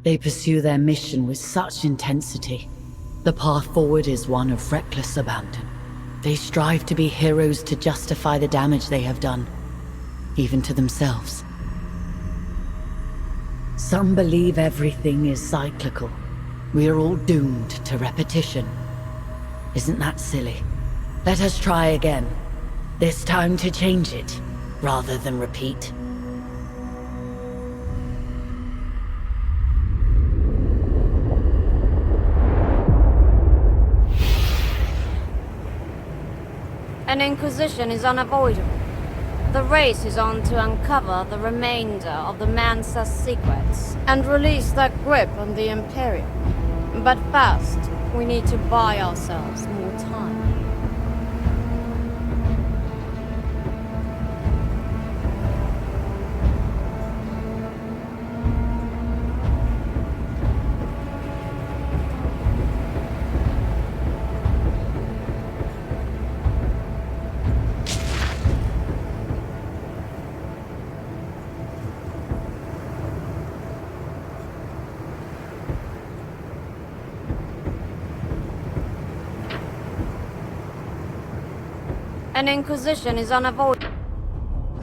They pursue their mission with such intensity. The path forward is one of reckless abandon. They strive to be heroes to justify the damage they have done, even to themselves. Some believe everything is cyclical. We are all doomed to repetition. Isn't that silly? Let us try again. This time to change it, rather than repeat. An inquisition is unavoidable. The race is on to uncover the remainder of the Mansa's secrets and release their grip on the Imperium. But first, we need to buy ourselves more time. An inquisition is unavoidable.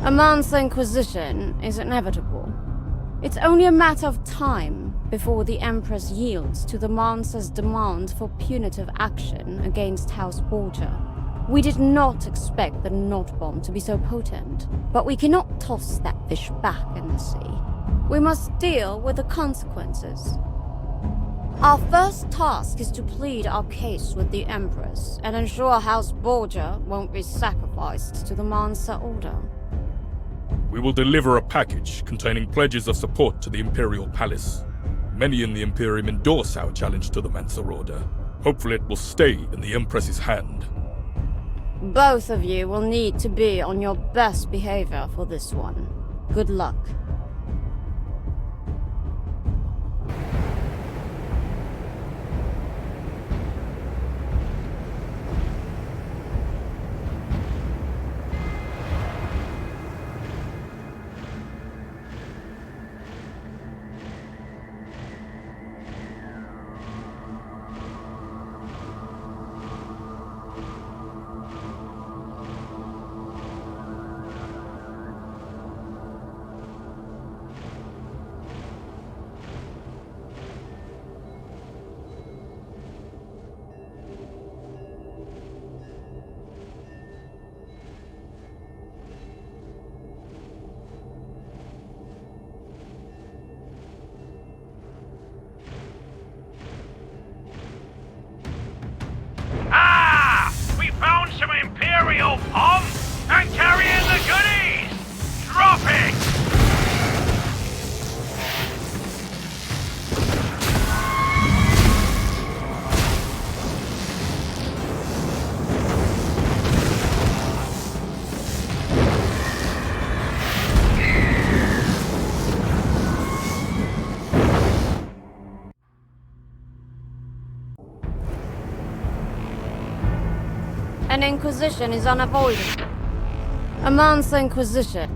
A Mansa inquisition is inevitable. It's only a matter of time before the Empress yields to the Mansa's demand for punitive action against House Borgia. We did not expect the knot bomb to be so potent, but we cannot toss that fish back in the sea. We must deal with the consequences. Our first task is to plead our case with the Empress and ensure House Borgia won't be sacrificed to the Mansa Order. We will deliver a package containing pledges of support to the Imperial Palace. Many in the Imperium endorse our challenge to the Mansa Order. Hopefully it will stay in the Empress's hand. Both of you will need to be on your best behavior for this one. Good luck. We found some Imperial pomp and carrying the goodies! Drop it! An inquisition is unavoidable. A Mansa inquisition.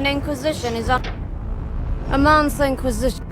An inquisition is a man's inquisition.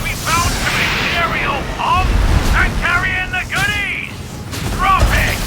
We found some Imperial pomp and carrying the goodies! Drop it!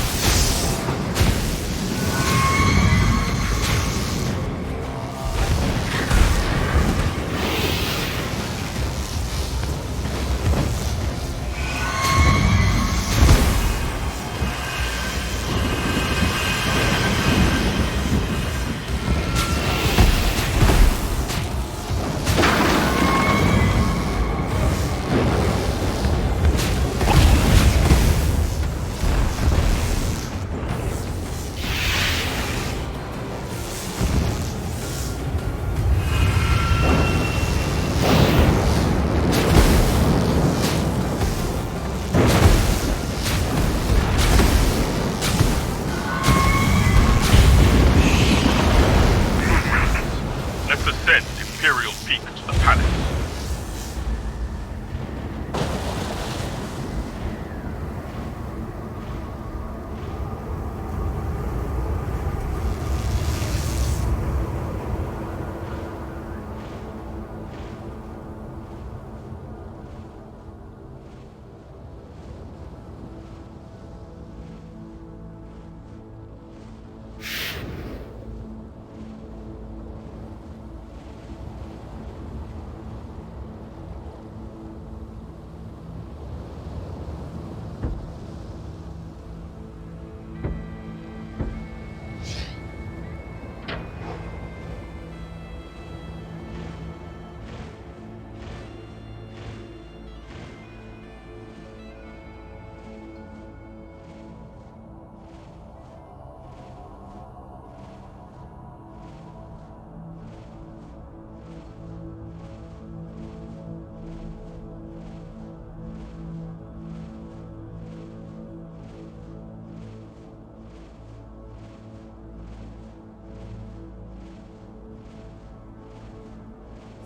Let's ascend Imperial Peak to the palace.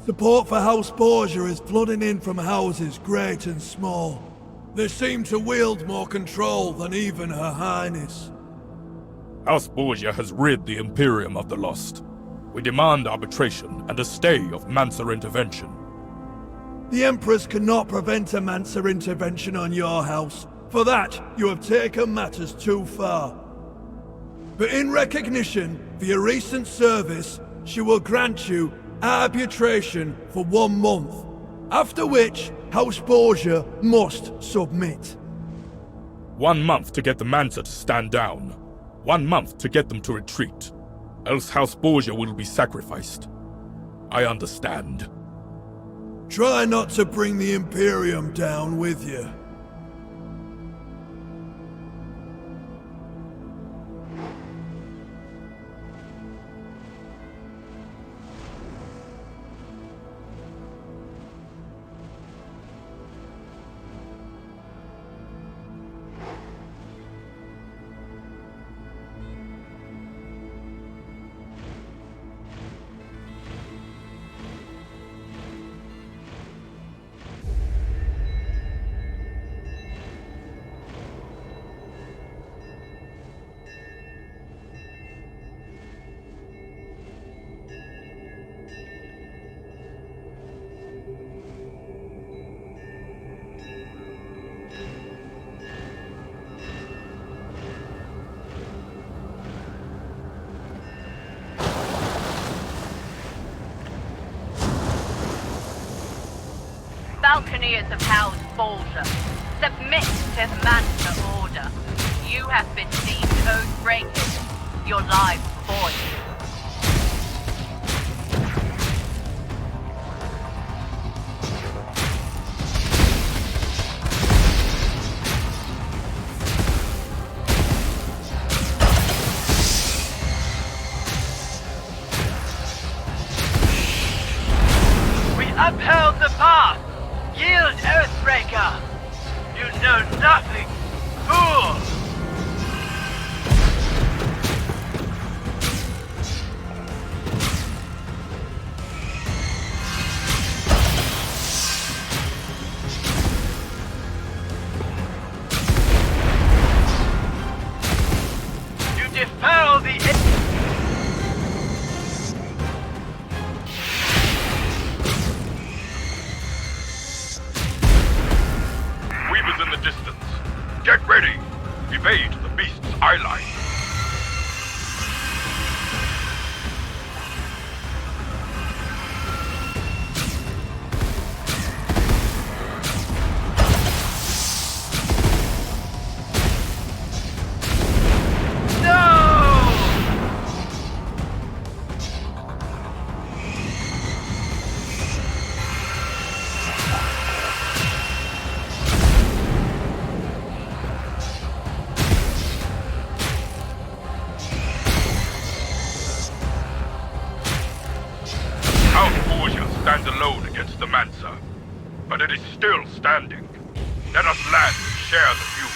Support for House Borgia is flooding in from houses great and small. They seem to wield more control than even Her Highness. House Borgia has rid the Imperium of the lost. We demand arbitration and a stay of Mansa intervention. The Empress cannot prevent a Mansa intervention on your house. For that, you have taken matters too far. But in recognition for your recent service, she will grant you arbitration for 1 month, after which House Borgia must submit. 1 month to get the Mansa to stand down. 1 month to get them to retreat. Else House Borgia will be sacrificed. I understand. Try not to bring the Imperium down with you. Falconeers of House Borgia, submit to the Mansa order. You have been deemed oath-breakers. Your lives void. upheld the path! Yield, Earthbreaker! You know nothing, fool! You defoul the... Weavers in the distance. Get ready. Evade the beast's eyeline. Stands alone against the Mansa, but it is still standing. Let us land and share the view.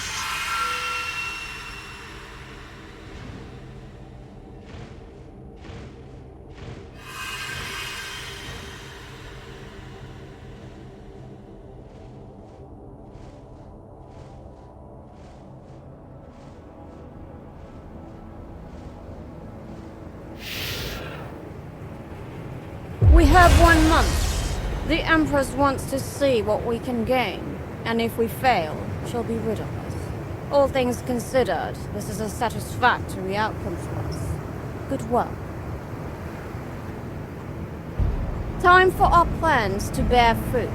We have 1 month. The Empress wants to see what we can gain, and if we fail, she'll be rid of us. All things considered, this is a satisfactory outcome for us. Good work. Time for our plans to bear fruit.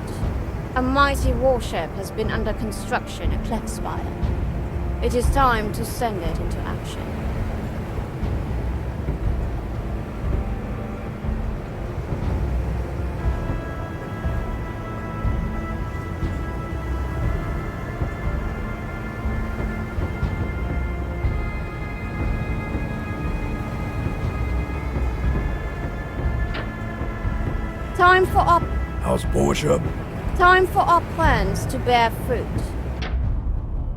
A mighty warship has been under construction at Clefspire. It is time to send it into action. Time for our House Borgia. Time for our plans to bear fruit.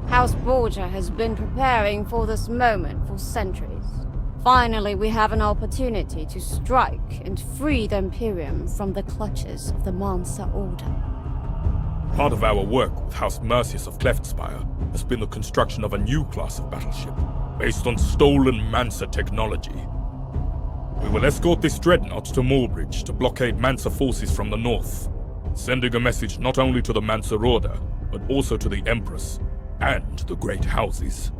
House Borgia has been preparing for this moment for centuries. Finally, we have an opportunity to strike and free the Imperium from the clutches of the Mansa Order. Part of our work with House Mercius of Cleftspire has been the construction of a new class of battleship based on stolen Mansa technology. We will escort this dreadnought to Moorbridge to blockade Mansa forces from the north, sending a message not only to the Mansa Order, but also to the Empress and the Great Houses.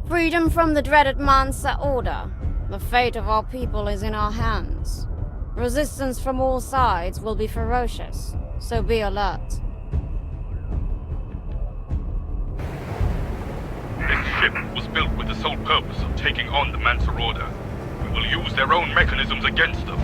Freedom from the dreaded Mansa Order. The fate of our people is in our hands. Resistance from all sides will be ferocious, so be alert. This ship was built with the sole purpose of taking on the Mansa Order. We will use their own mechanisms against them.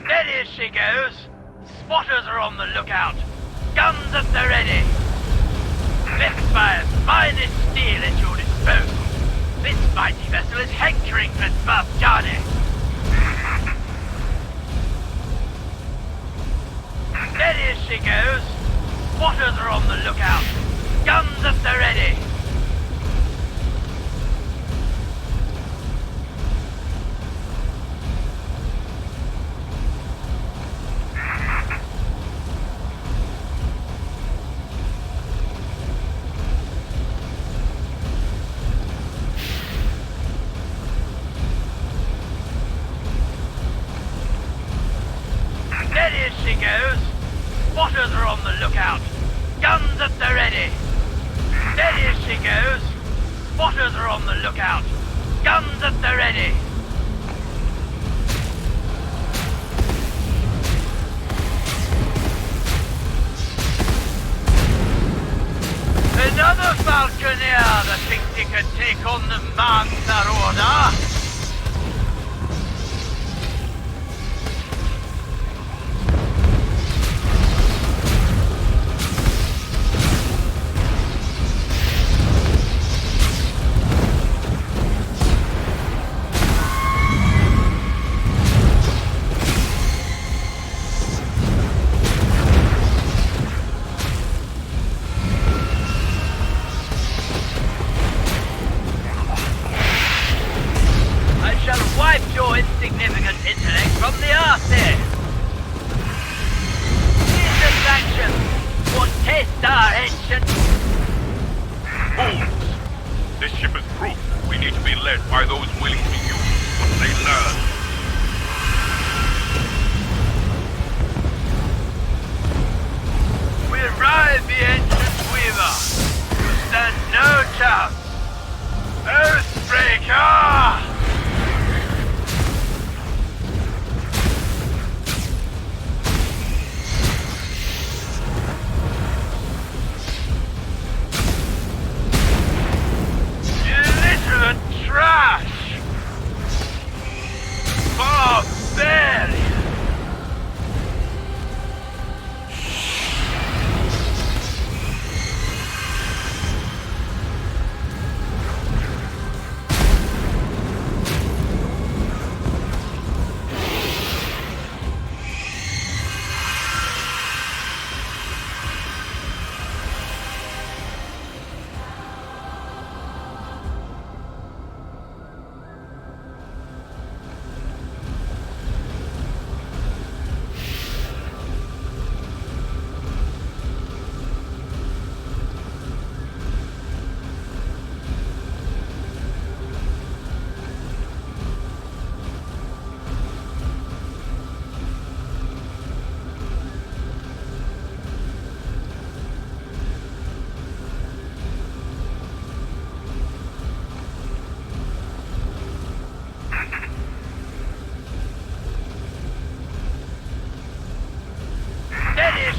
There she goes. Spotters are on the lookout. Guns at the ready. Clefspire's finest steel at your disposal. This mighty vessel is hankering for Svartjani. Steady as she goes. Spotters are on the lookout. Guns at the ready. Steady as she goes. Spotters are on the lookout. Guns at the ready. Steady as she goes. Spotters are on the lookout. Guns at the ready. Another Falconeer! father thinks he can take on the Mancer Order? Your insignificant intellect from the earth here. Here's the sanction. What test our ancient... Fools! This ship is proof that we need to be led by those willing to use what they learn. We ride the ancient weaver. You stand no chance. Oathbreaker! Trash! Barbarian!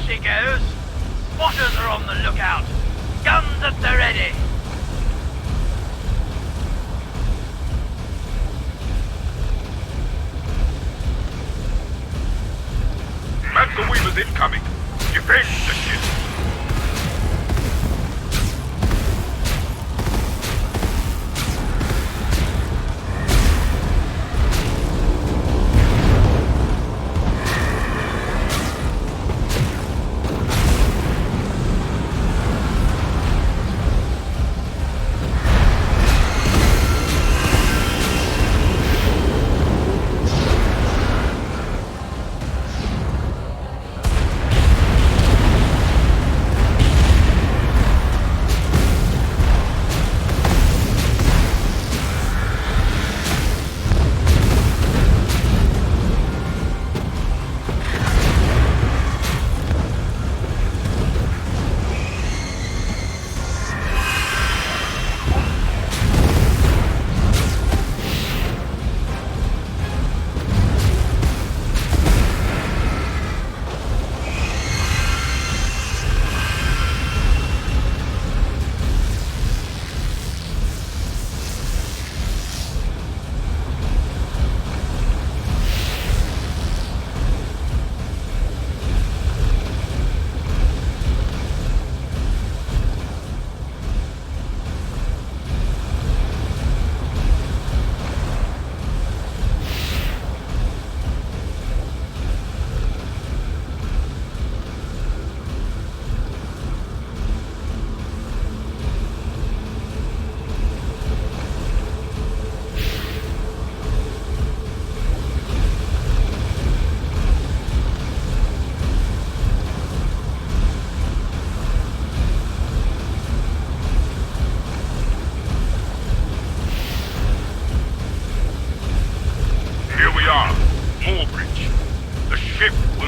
She goes. Spotters are on the lookout. Guns at the ready. Mancer Weaver's incoming. Defend the ship.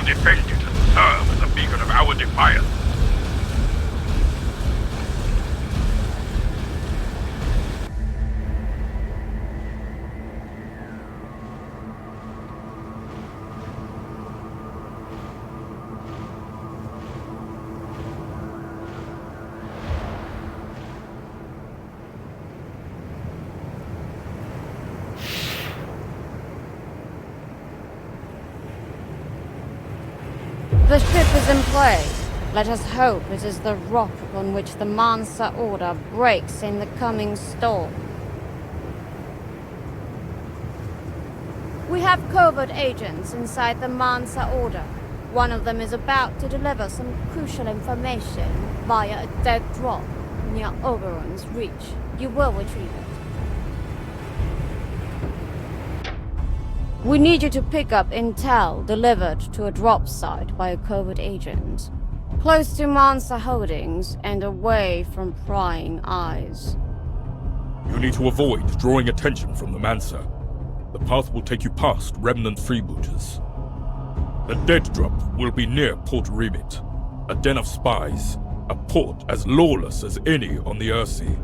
defend it and serve as a beacon of our defiance. The ship is in play. Let us hope it is the rock upon which the Mansa Order breaks in the coming storm. We have covert agents inside the Mansa Order. One of them is about to deliver some crucial information via a dead drop near Oberon's reach. You will retrieve it. We need you to pick up intel delivered to a drop site by a covert agent. Close to Mansa holdings and away from prying eyes. You need to avoid drawing attention from the Mansa. The path will take you past remnant freebooters. The dead drop will be near Port Remit, a den of spies, a port as lawless as any on the Earthsea.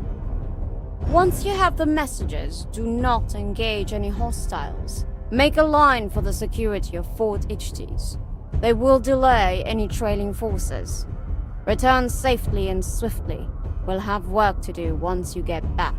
Once you have the messages, do not engage any hostiles. Make a line for the security of Fort Ichthys. They will delay any trailing forces. Return safely and swiftly. We'll have work to do once you get back.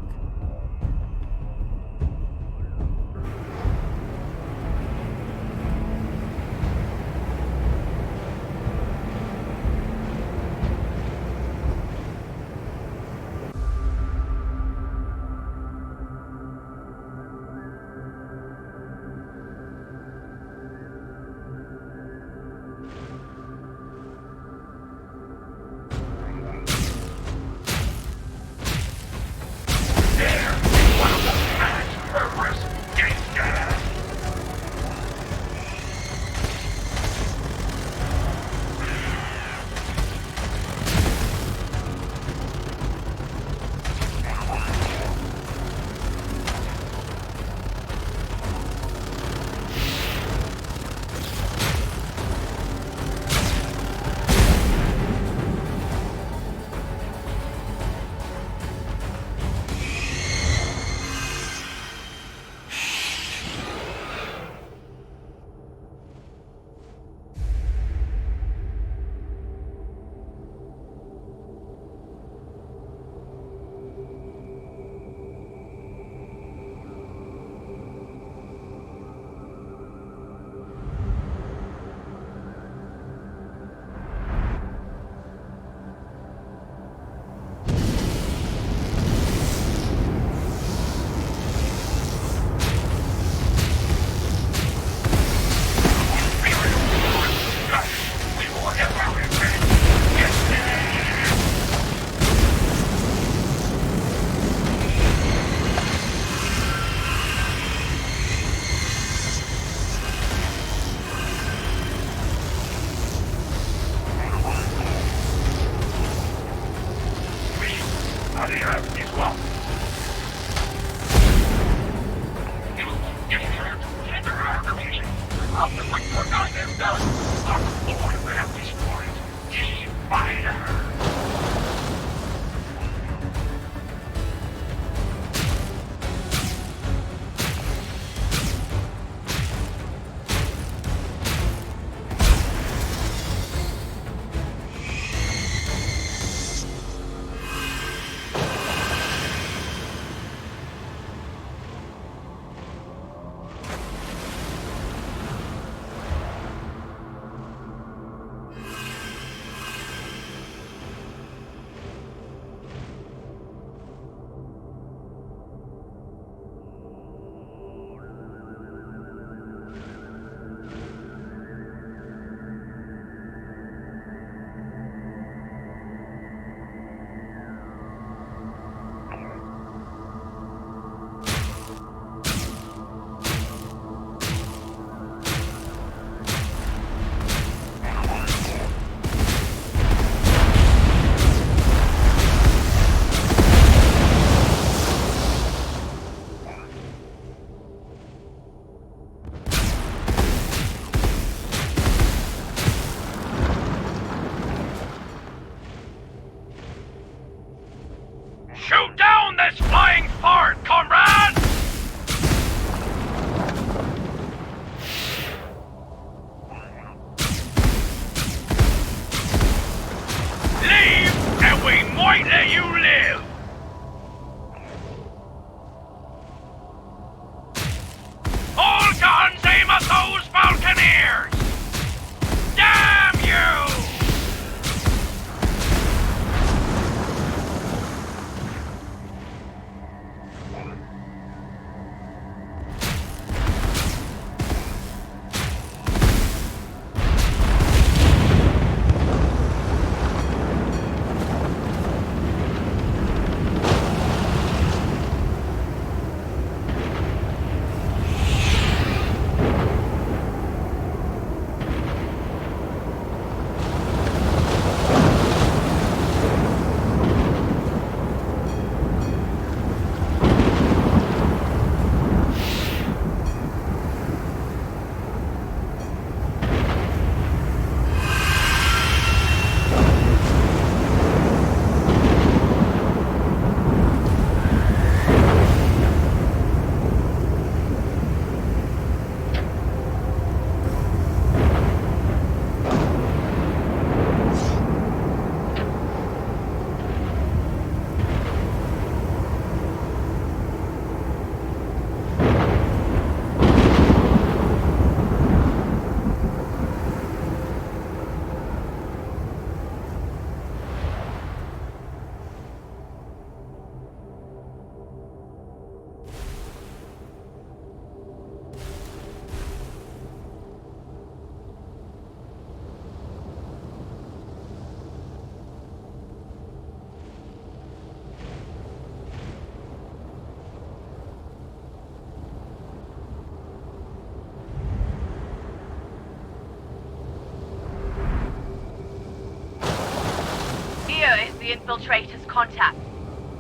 infiltrators' contact.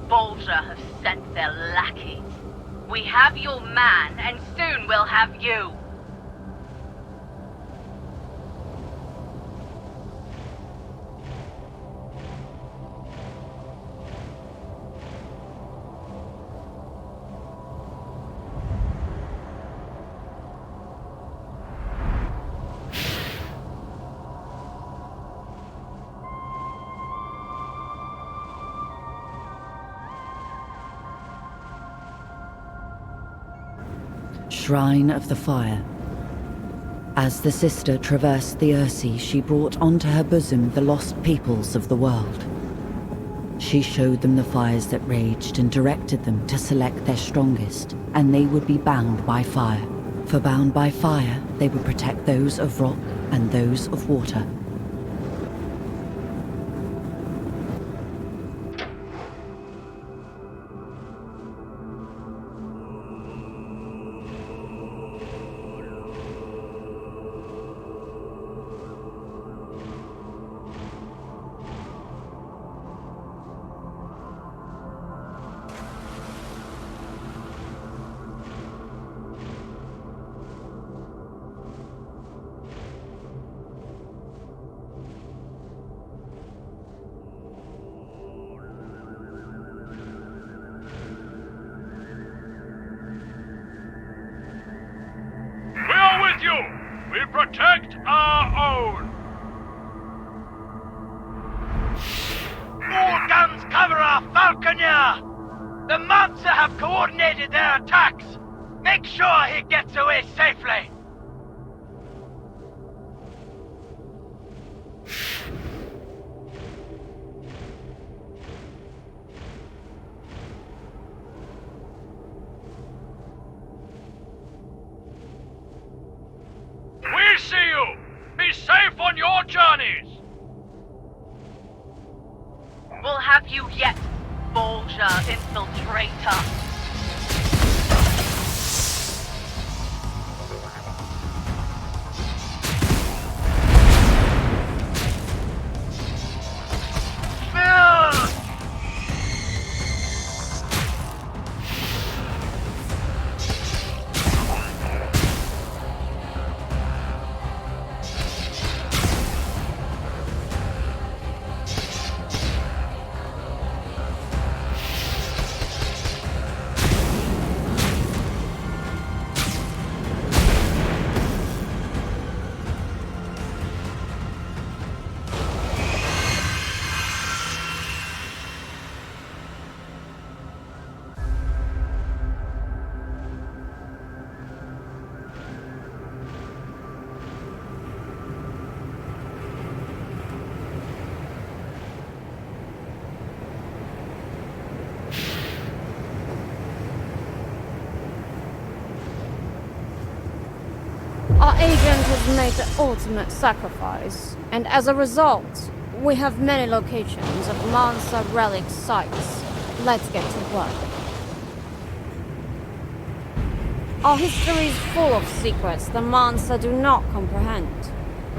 Bolger have sent their lackeys. We have your man, and soon we'll have you. Shrine of the Fire. As the sister traversed the Ursi, she brought onto her bosom the lost peoples of the world. She showed them the fires that raged and directed them to select their strongest, and they would be bound by fire. For bound by fire, they would protect those of rock and those of water. We protect our own! All guns cover our Falconeer! The Mansa have coordinated their attacks! Make sure he gets away safely! We see you! Be safe on your journeys! We'll have you yet, Bolger infiltrator. Our agent has made the ultimate sacrifice, and as a result, we have many locations of Mansa relic sites. Let's get to work. Our history is full of secrets the Mansa do not comprehend.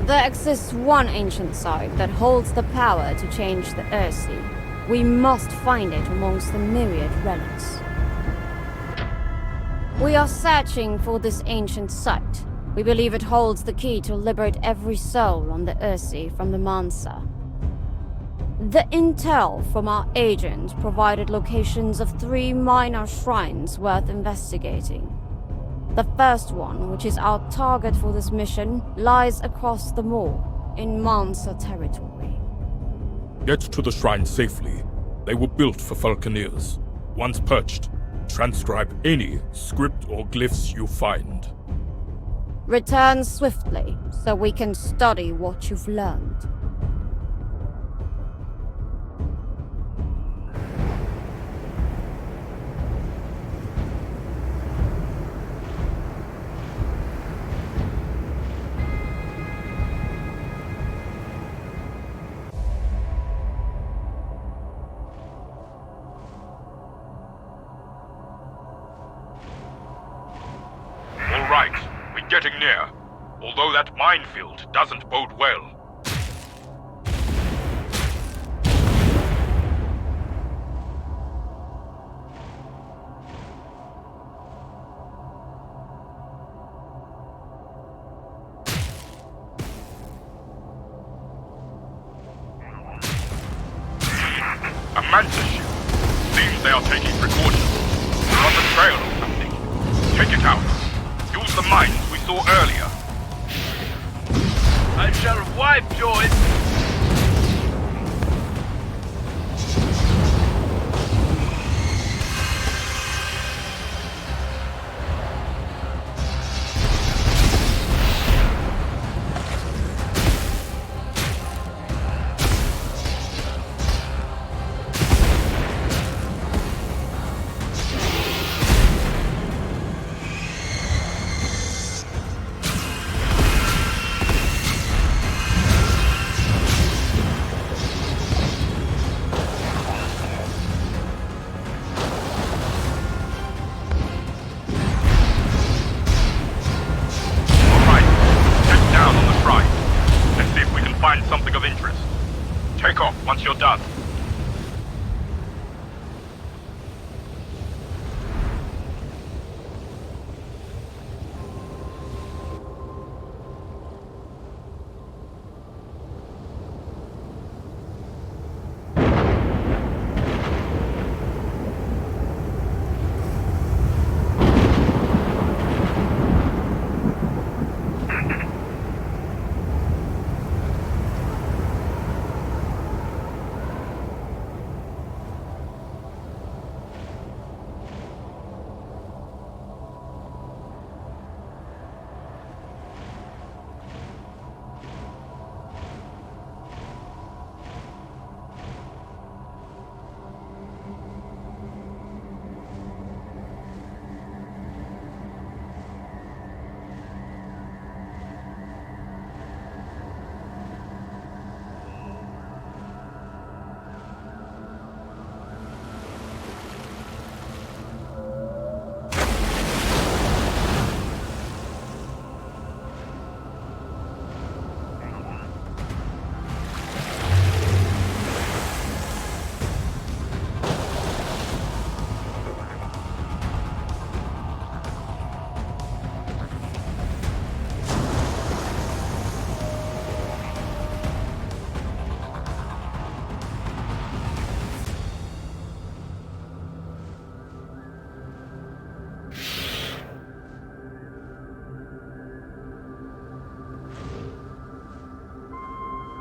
There exists one ancient site that holds the power to change the Ursi. We must find it amongst the myriad relics. We are searching for this ancient site. We believe it holds the key to liberate every soul on the Ursi from the Mansa. The intel from our agent provided locations of 3 minor shrines worth investigating. The first one, which is our target for this mission, lies across the moor, in Mansa territory. Get to the shrine safely. They were built for Falconeers. Once perched, transcribe any script or glyphs you find. Return swiftly, so we can study what you've learned. All right, we're getting near. Although that minefield doesn't bode well. saw earlier. I shall wipe your... Something of interest. Take off once you're done.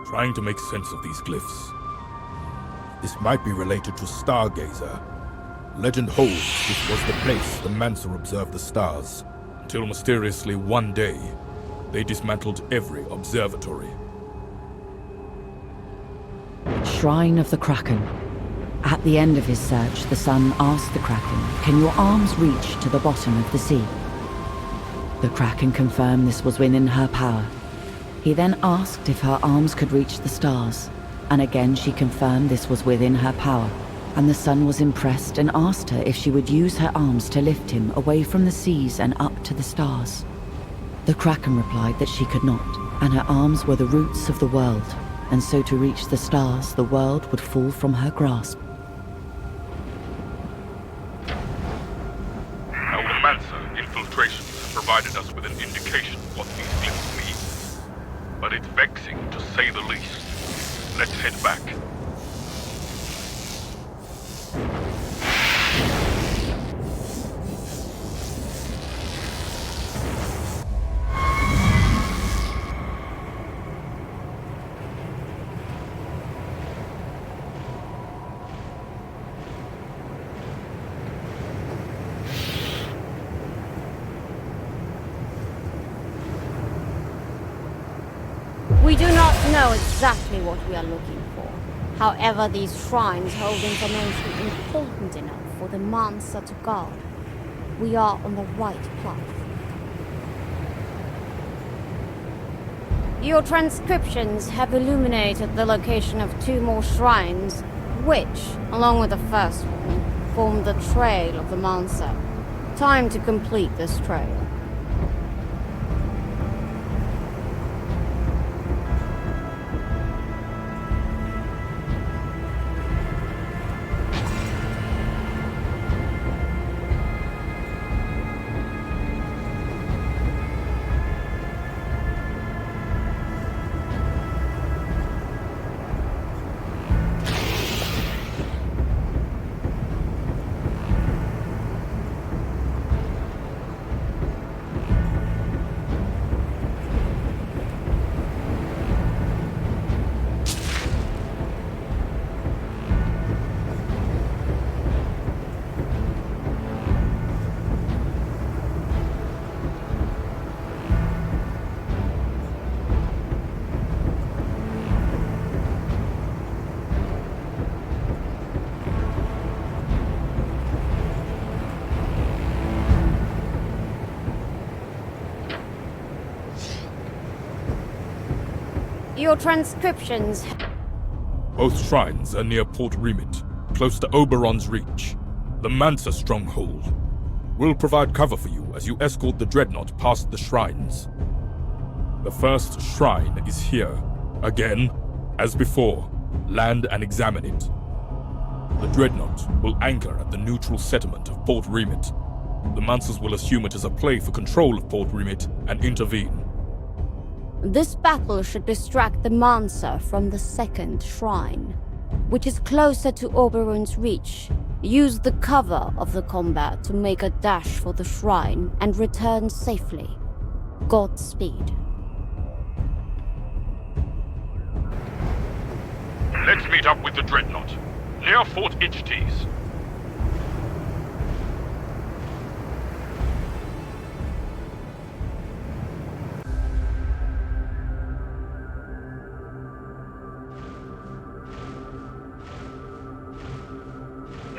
Trying to make sense of these glyphs. This might be related to Stargazer. Legend holds this was the place the Mancer observed the stars, until mysteriously one day, they dismantled every observatory. Shrine of the Kraken. At the end of his search, the Sun asked the Kraken, "Can your arms reach to the bottom of the sea?" The Kraken confirmed this was within her power. He then asked if her arms could reach the stars, and again she confirmed this was within her power, and the Sun was impressed and asked her if she would use her arms to lift him away from the seas and up to the stars. The Kraken replied that she could not, and her arms were the roots of the world, and so to reach the stars, the world would fall from her grasp. Now the Mancer infiltration has provided us with an indication of what these glyphs mean. But it's vexing, to say the least. Let's head back. We do not know exactly what we are looking for. However, these shrines hold information important enough for the Mancer to guard. We are on the right path. Your transcriptions have illuminated the location of 2 more shrines, which, along with the first one, form the trail of the Mancer. Time to complete this trail. Your transcriptions. Both shrines are near Port Remit, close to Oberon's reach, the Mansa stronghold. We'll provide cover for you as you escort the dreadnought past the shrines. The first shrine is here. Again, as before, land and examine it. The dreadnought will anchor at the neutral settlement of Port Remit. The Mansas will assume it as a play for control of Port Remit and intervene. This battle should distract the Mansa from the second shrine, which is closer to Oberon's reach. Use the cover of the combat to make a dash for the shrine and return safely. Godspeed. Let's meet up with the dreadnought, near Fort Ichtes.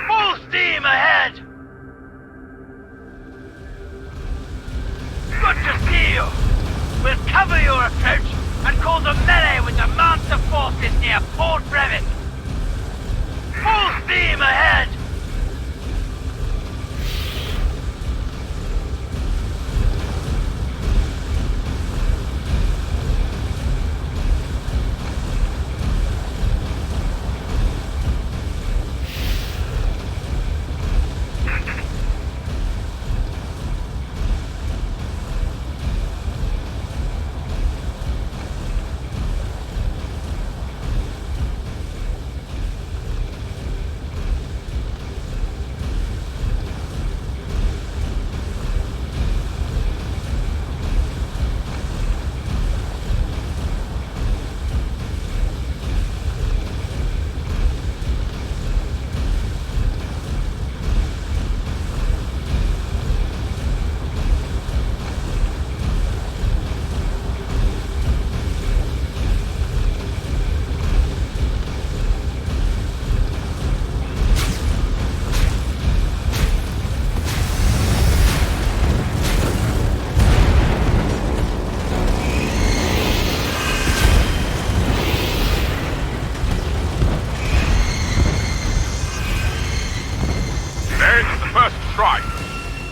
Full steam ahead! Good to see you! We'll cover your approach and cause a melee with the Mansa forces near Port Brevet. Full steam ahead!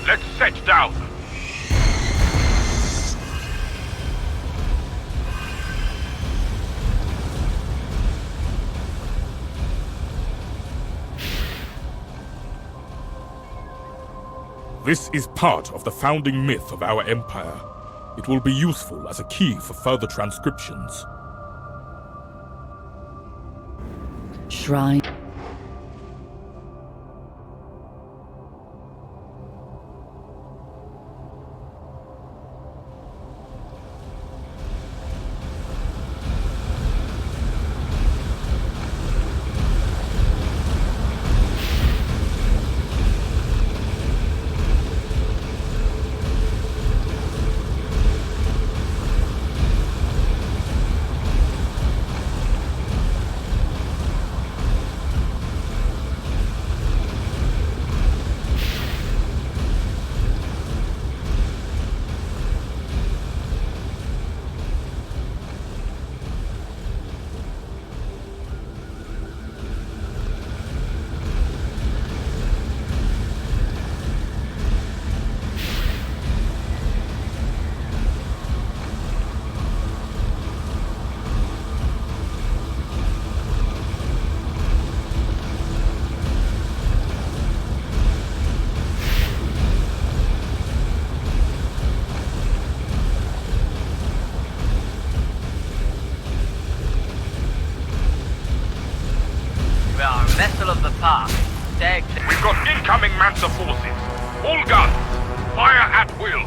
Let's set down. This is part of the founding myth of our empire. It will be useful as a key for further transcriptions. Shrine. Vessel of the past. We've got incoming Mansa forces. All guns. Fire at will.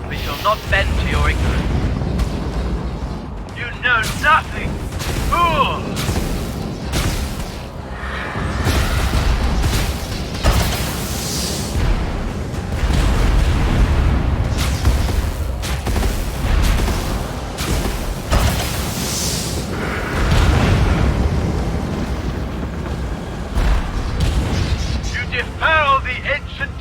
We shall not bend to your ignorance. You know nothing, fool! Defile the ancient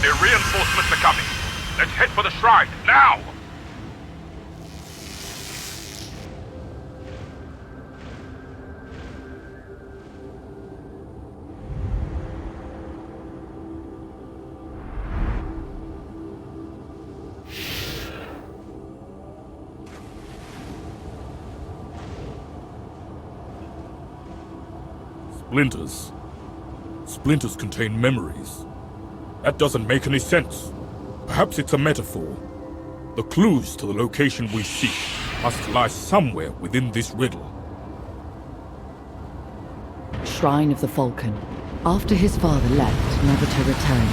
The reinforcements are coming. Let's head for the shrine, now! Splinters. Splinters contain memories. That doesn't make any sense. Perhaps it's a metaphor. The clues to the location we seek must lie somewhere within this riddle. Shrine of the Falcon. After his father left, never to return,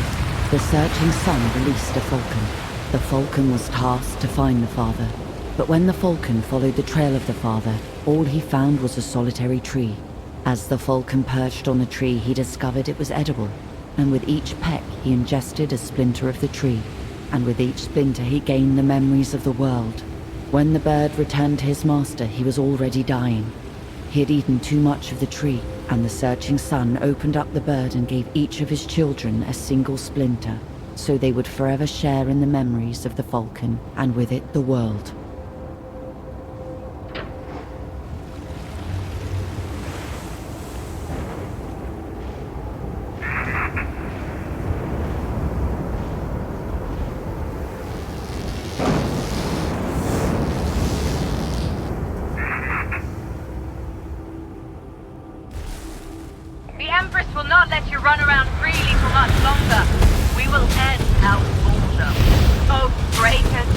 the searching son released a falcon. The falcon was tasked to find the father. But when the falcon followed the trail of the father, all he found was a solitary tree. As the falcon perched on the tree, he discovered it was edible, and with each peck he ingested a splinter of the tree, and with each splinter he gained the memories of the world. When the bird returned to his master, he was already dying. He had eaten too much of the tree, and the searching son opened up the bird and gave each of his children a single splinter, so they would forever share in the memories of the falcon, and with it the world. The Empress will not let you run around freely for much longer. We will end our order. Oh, traitors!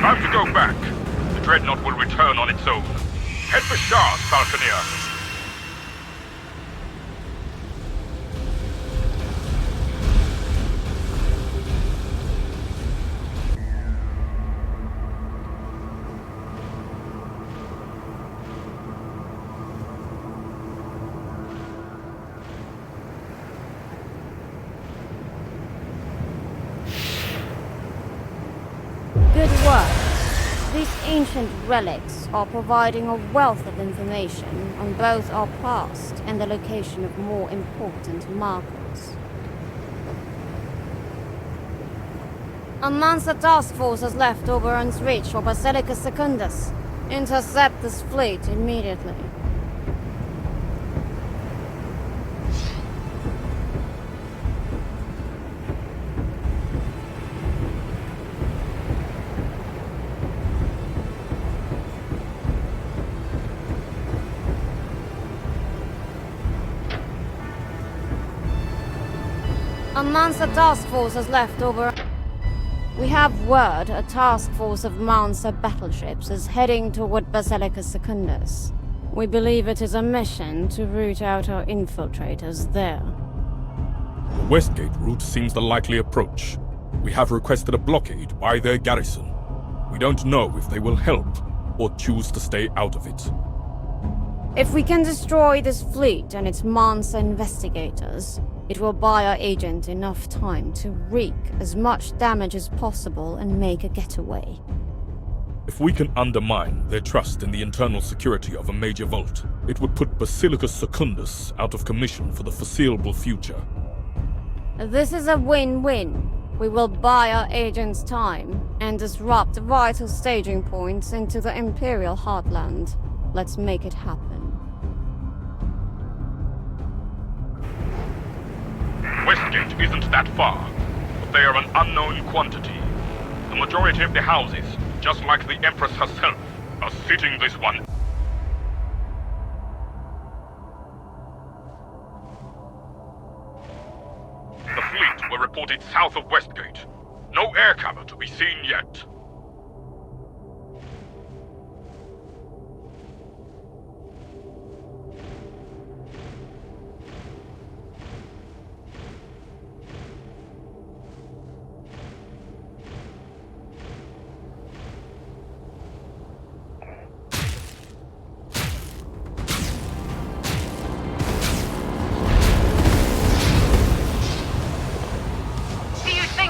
Time to go back. The dreadnought will return on its own. Head for Shard, Falconeer. Good work. These ancient relics are providing a wealth of information on both our past and the location of more important markers. A Mansa task force has left Oberon's reach for Basilica Secundus. Intercept this fleet immediately. A Mansa task force has left Oberon. We have word a task force of Mansa battleships is heading toward Basilica Secundus. We believe it is a mission to root out our infiltrators there. The Westgate route seems the likely approach. We have requested a blockade by their garrison. We don't know if they will help or choose to stay out of it. If we can destroy this fleet and its Mansa investigators, it will buy our agent enough time to wreak as much damage as possible and make a getaway. If we can undermine their trust in the internal security of a major vault, it would put Basilica Secundus out of commission for the foreseeable future. This is a win-win. We will buy our agents time and disrupt vital staging points into the Imperial heartland. Let's make it happen. Westgate isn't that far, but they are an unknown quantity. The majority of the houses, just like the Empress herself, are sitting this one. The fleet were reported south of Westgate. No air cover to be seen yet.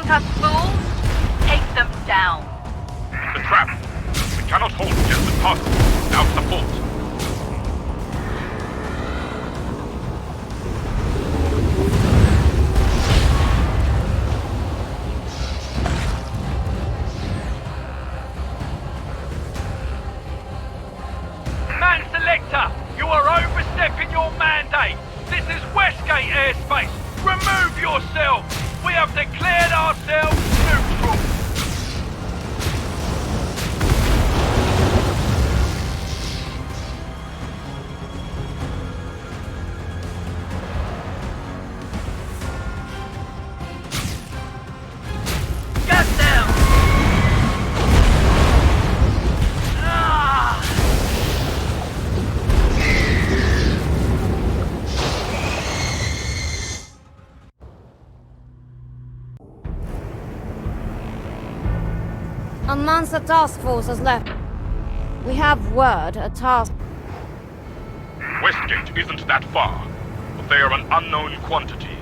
Us fools, take them down. The trap. We cannot hold against the task force without support. Man Selector, you are overstepping your mandate. This is Westgate airspace. Remove yourself. We have declared ourselves neutral. Get them! Ah! A monster task force has left. We have word a task. Westgate isn't that far, but they are an unknown quantity.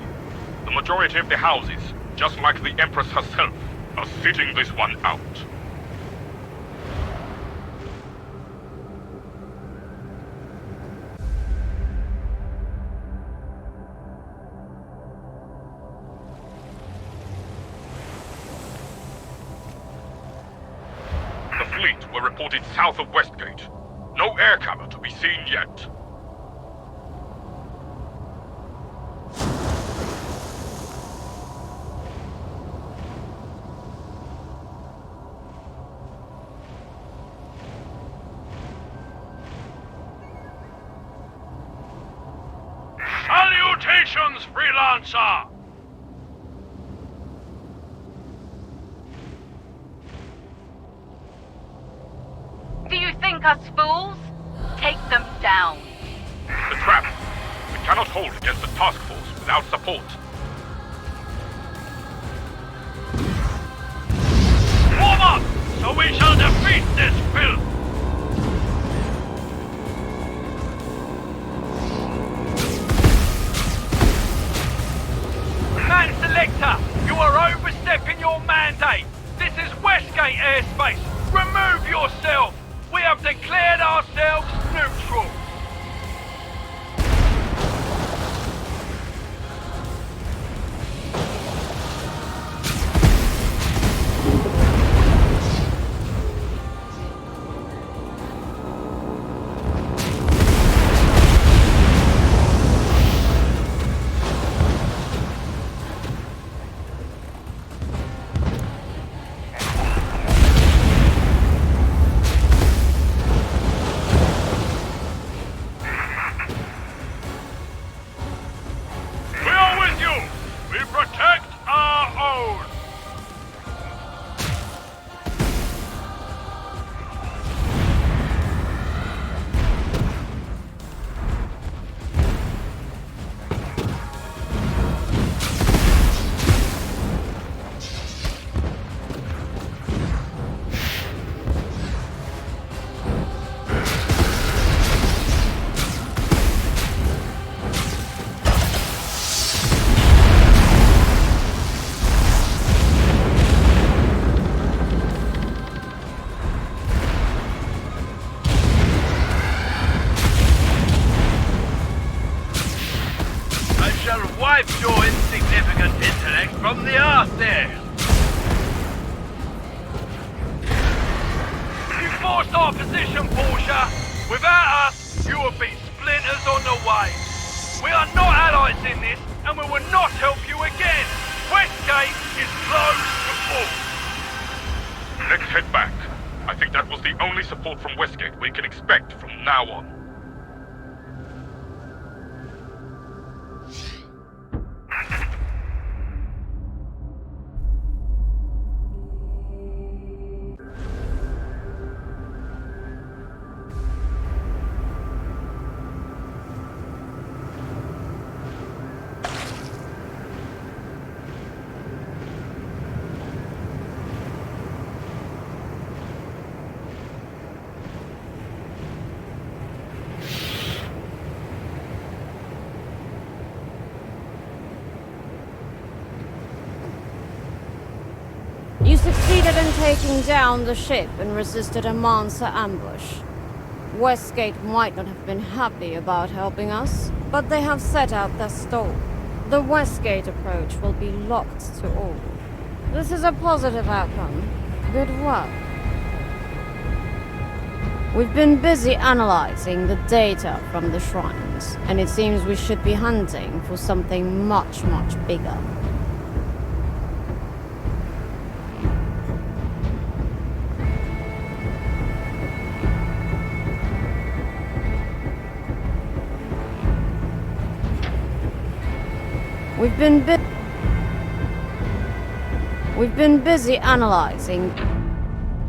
The majority of the houses, just like the Empress herself, are sitting this one out. The fleet were reported south of Westgate. No air cover to be seen yet. Salutations, freelancer! Do you think us fools? Take them down. The trap. We cannot hold against the task force without support. Warm up, so we shall defeat this filth! Man Selector, you are overstepping your mandate. This is Westgate airspace. Remove yourself. We have declared ourselves neutral. Wipe your insignificant intellect from the earth there! You forced our position, Portia! Without us, you would be splinters on the way! We are not allies in this, and we will not help you again! Westgate is closed to all! Let's head back. I think that was the only support from Westgate we can expect from now on. You succeeded in taking down the ship and resisted a monster ambush. Westgate might not have been happy about helping us, but they have set out their stall. The Westgate approach will be locked to all. This is a positive outcome. Good work. We've been busy analyzing the data from the shrines, and it seems we should be hunting for something much, much bigger. We've been busy analyzing.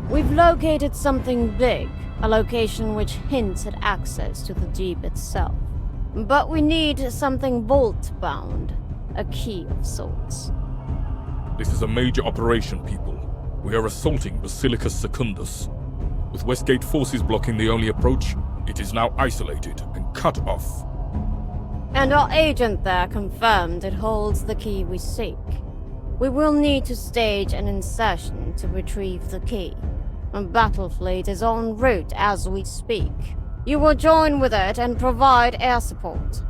We've located something big, a location which hints at access to the Deep itself. But we need something vault-bound, a key of sorts. This is a major operation, people. We are assaulting Basilicus Secundus. With Westgate forces blocking the only approach, it is now isolated and cut off. And our agent there confirmed it holds the key we seek. We will need to stage an insertion to retrieve the key. A battle fleet is en route as we speak. You will join with it and provide air support.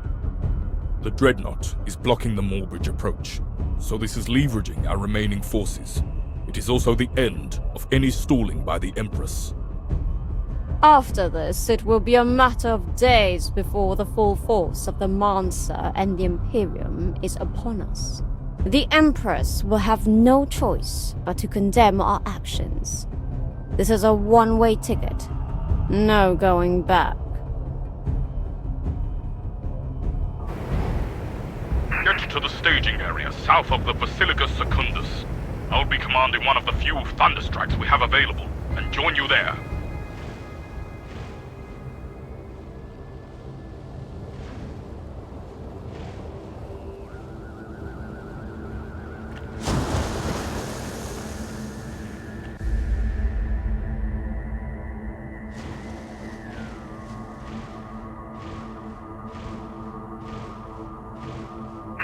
The Dreadnought is blocking the Moorbridge approach, so this is leveraging our remaining forces. It is also the end of any stalling by the Empress. After this, it will be a matter of days before the full force of the Mansa and the Imperium is upon us. The Empress will have no choice but to condemn our actions. This is a one-way ticket. No going back. Get to the staging area south of the Basilicus Secundus. I'll be commanding one of the few Thunderstrikes we have available, and join you there.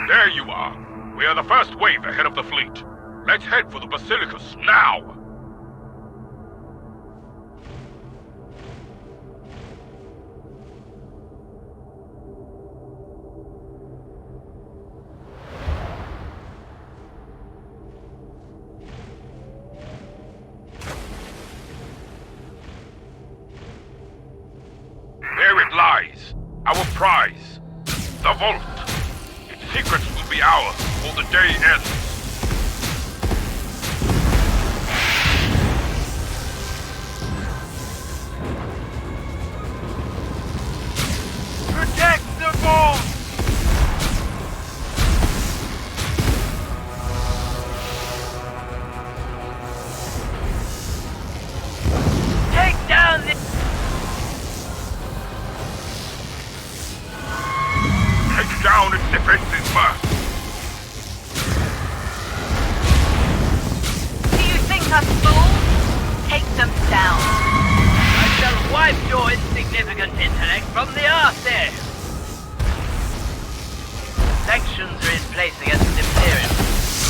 There you are. We are the first wave ahead of the fleet. Let's head for the Basilicus now! There it lies. Our prize. The vault. Secrets will be ours before the day ends. Protect the vault! Take down the... Take down its defenses first. Do you think us fools? Take them down. I shall wipe your insignificant intellect from the earth there. Sanctions are in place against the Imperium.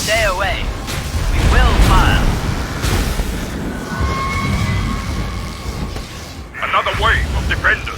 Stay away. We will fire. Another wave of defenders.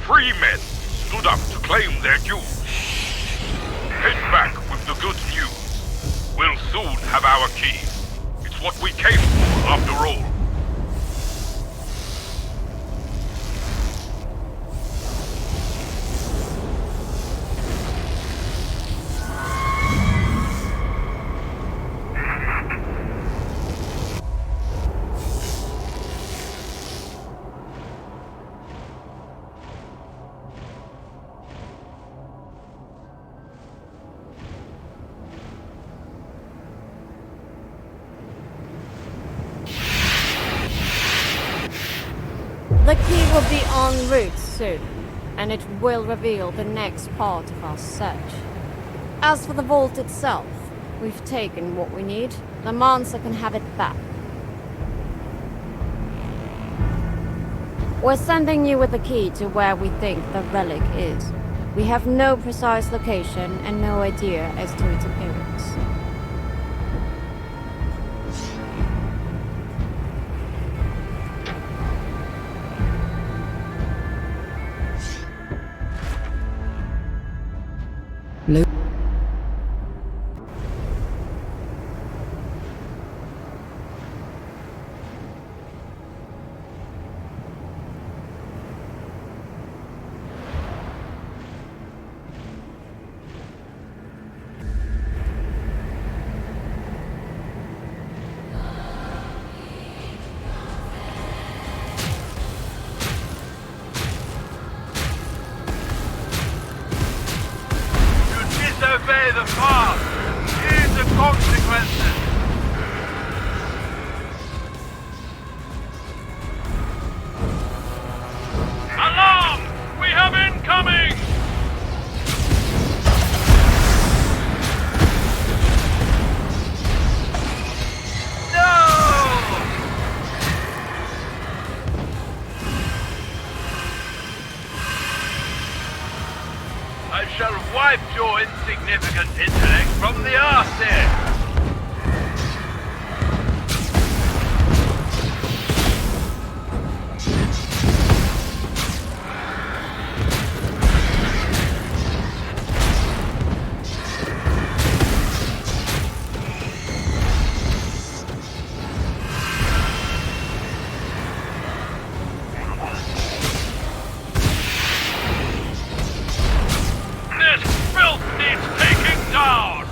free men stood up to claim their dues. Head back with the good news. We'll soon have our key. It's what we came for, after all. The key will be en route soon, and it will reveal the next part of our search. As for the vault itself, we've taken what we need. The monster can have it back. We're sending you with the key to where we think the relic is. We have no precise location and no idea as to its appearance. Luke. Disobey the path. Here's the consequences. Alarm! We have incoming! I shall wipe your insignificant intellect from the earth here! This filth needs taking down!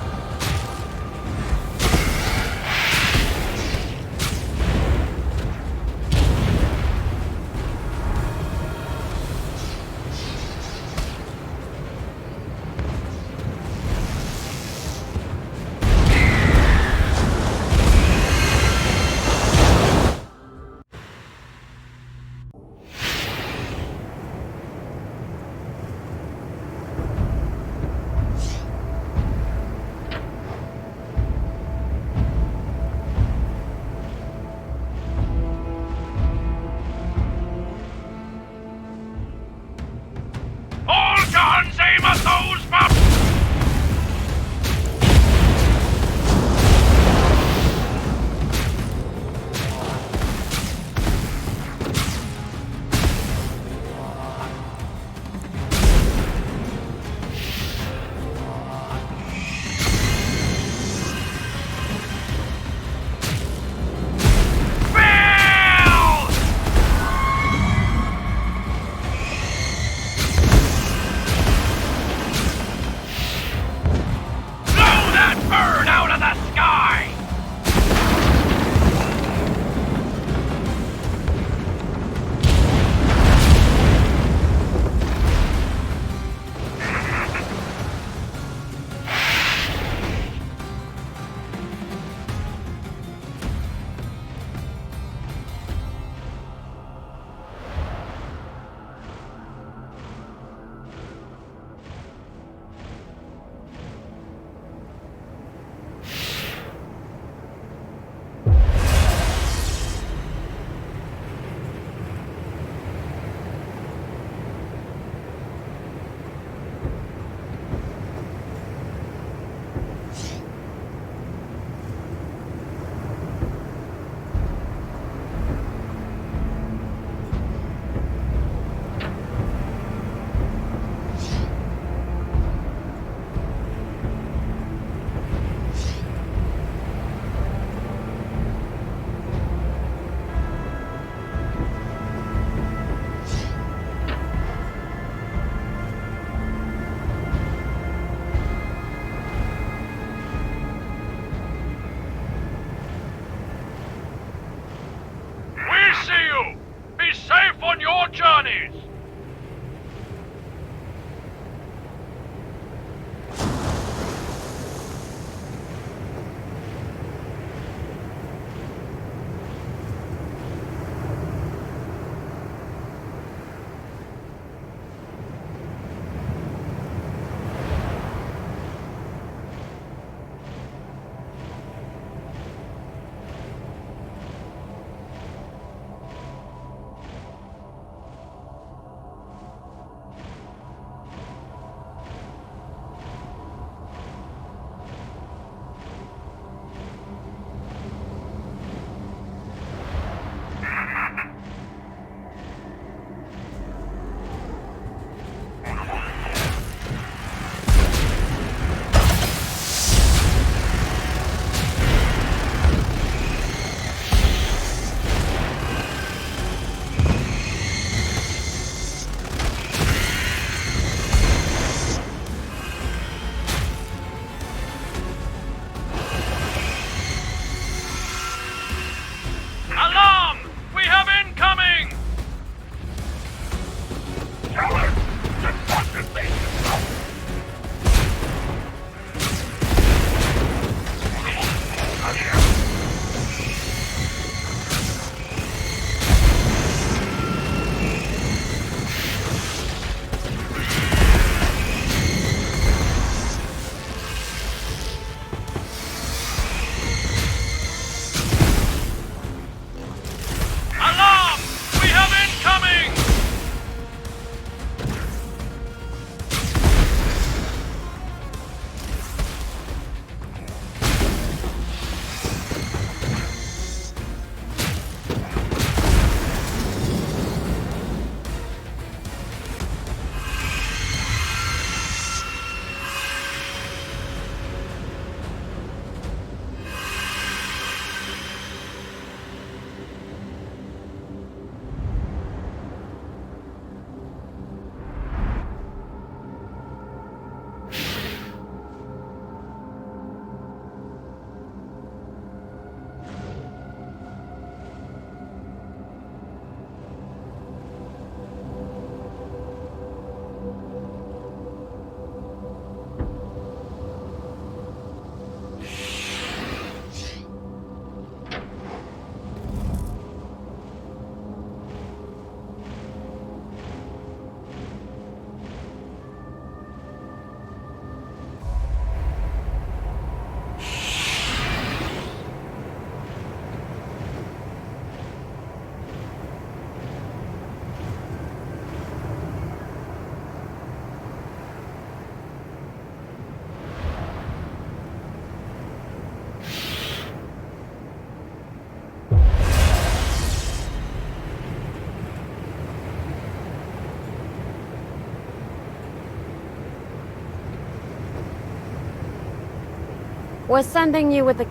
We're sending you with the...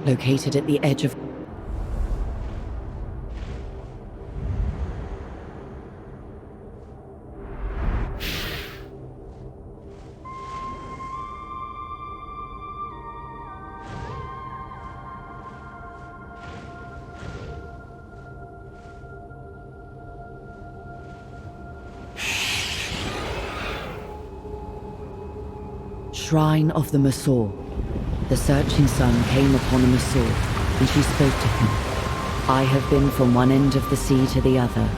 Located at the edge of... Shrine of the Masaur. The searching sun came upon a Masaur, and she spoke to him. I have been from one end of the sea to the other,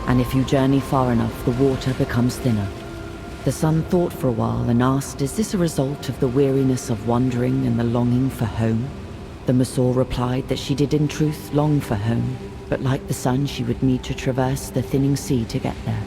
and if you journey far enough, the water becomes thinner. The sun thought for a while and asked, is this a result of the weariness of wandering and the longing for home? The Masaur replied that she did in truth long for home, but like the sun, she would need to traverse the thinning sea to get there.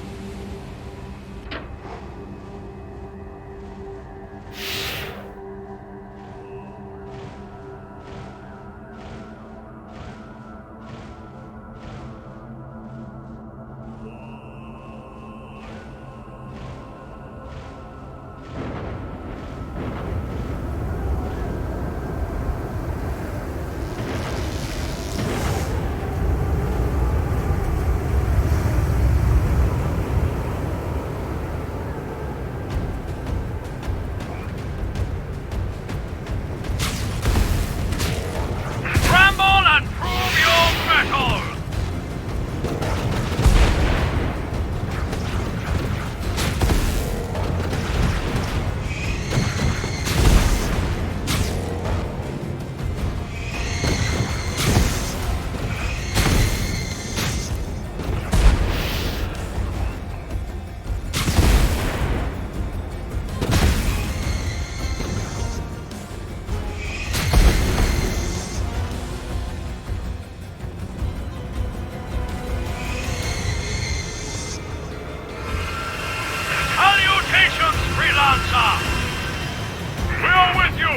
We are with you!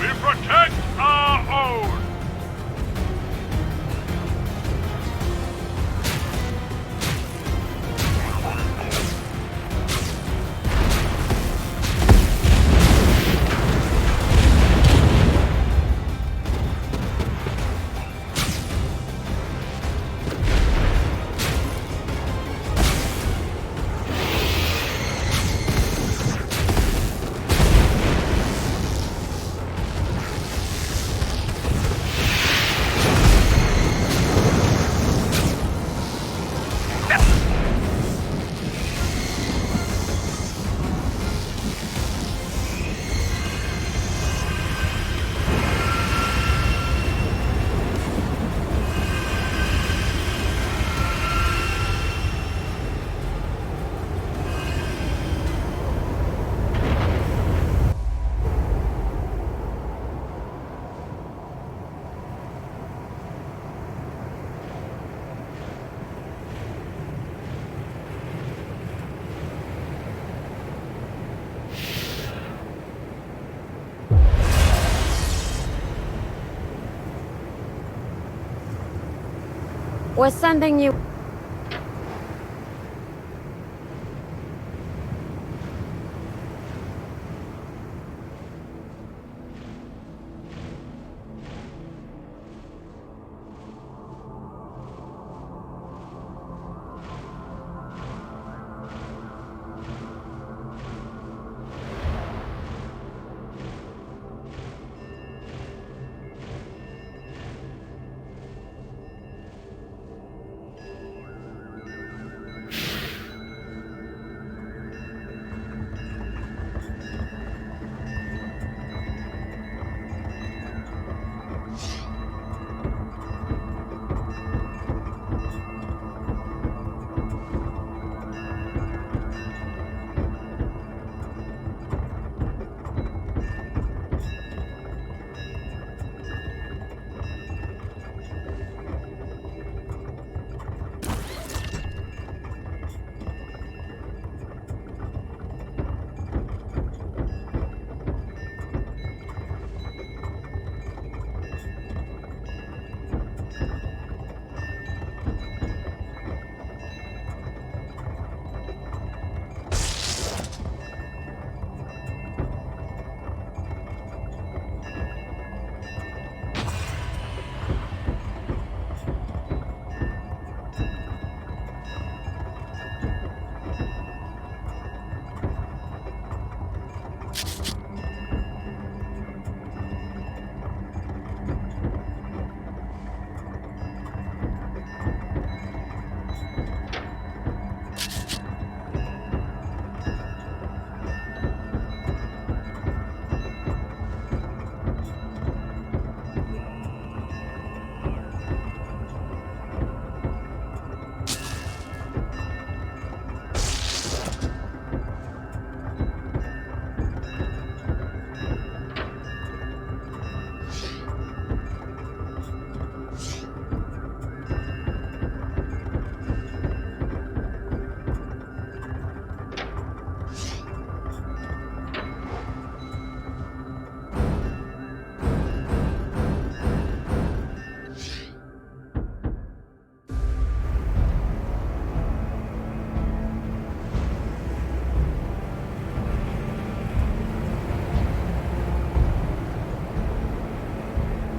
We protect our own! We're sending you...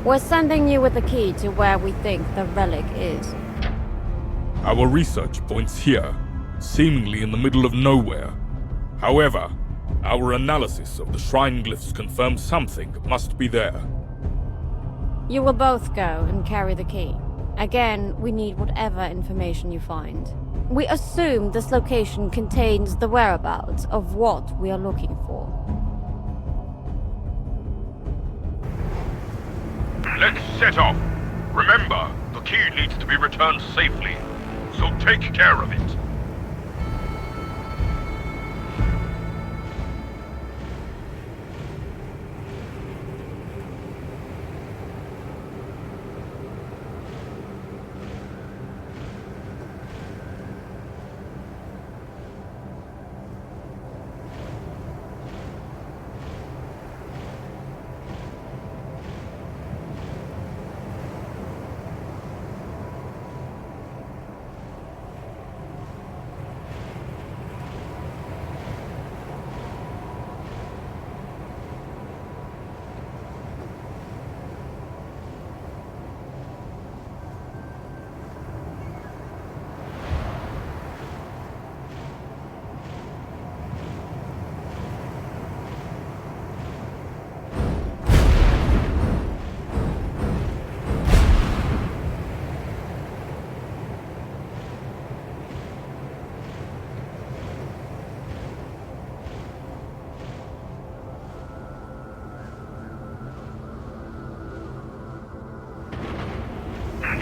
We're sending you with the key to where we think the relic is. Our research points here, seemingly in the middle of nowhere. However, our analysis of the shrine glyphs confirms something must be there. You will both go and carry the key. Again, we need whatever information you find. We assume this location contains the whereabouts of what we are looking for. Let's set off. Remember, the key needs to be returned safely, so take care of it.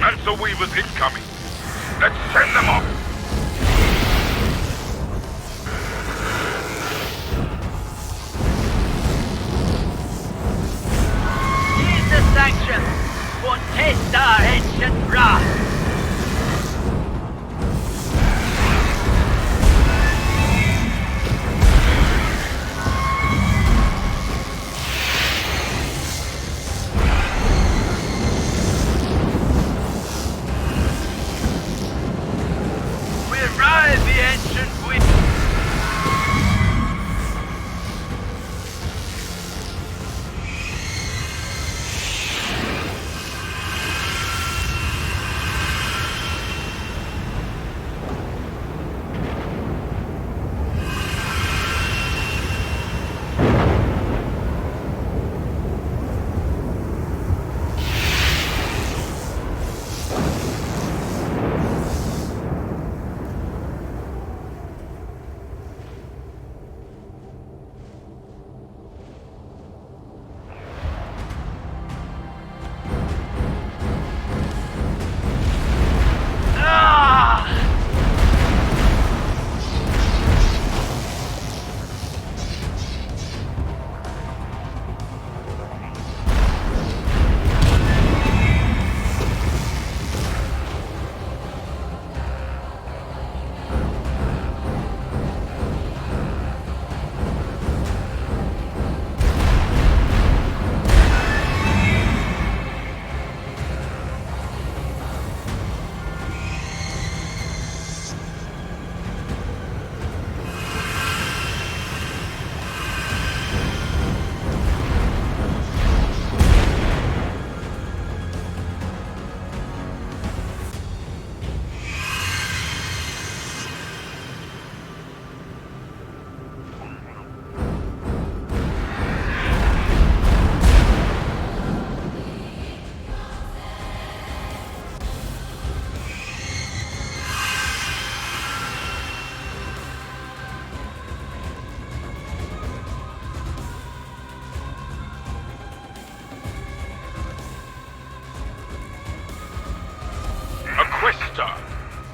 Mancer Weavers incoming. Let's send them off. Use the sanction for test our ancient wrath.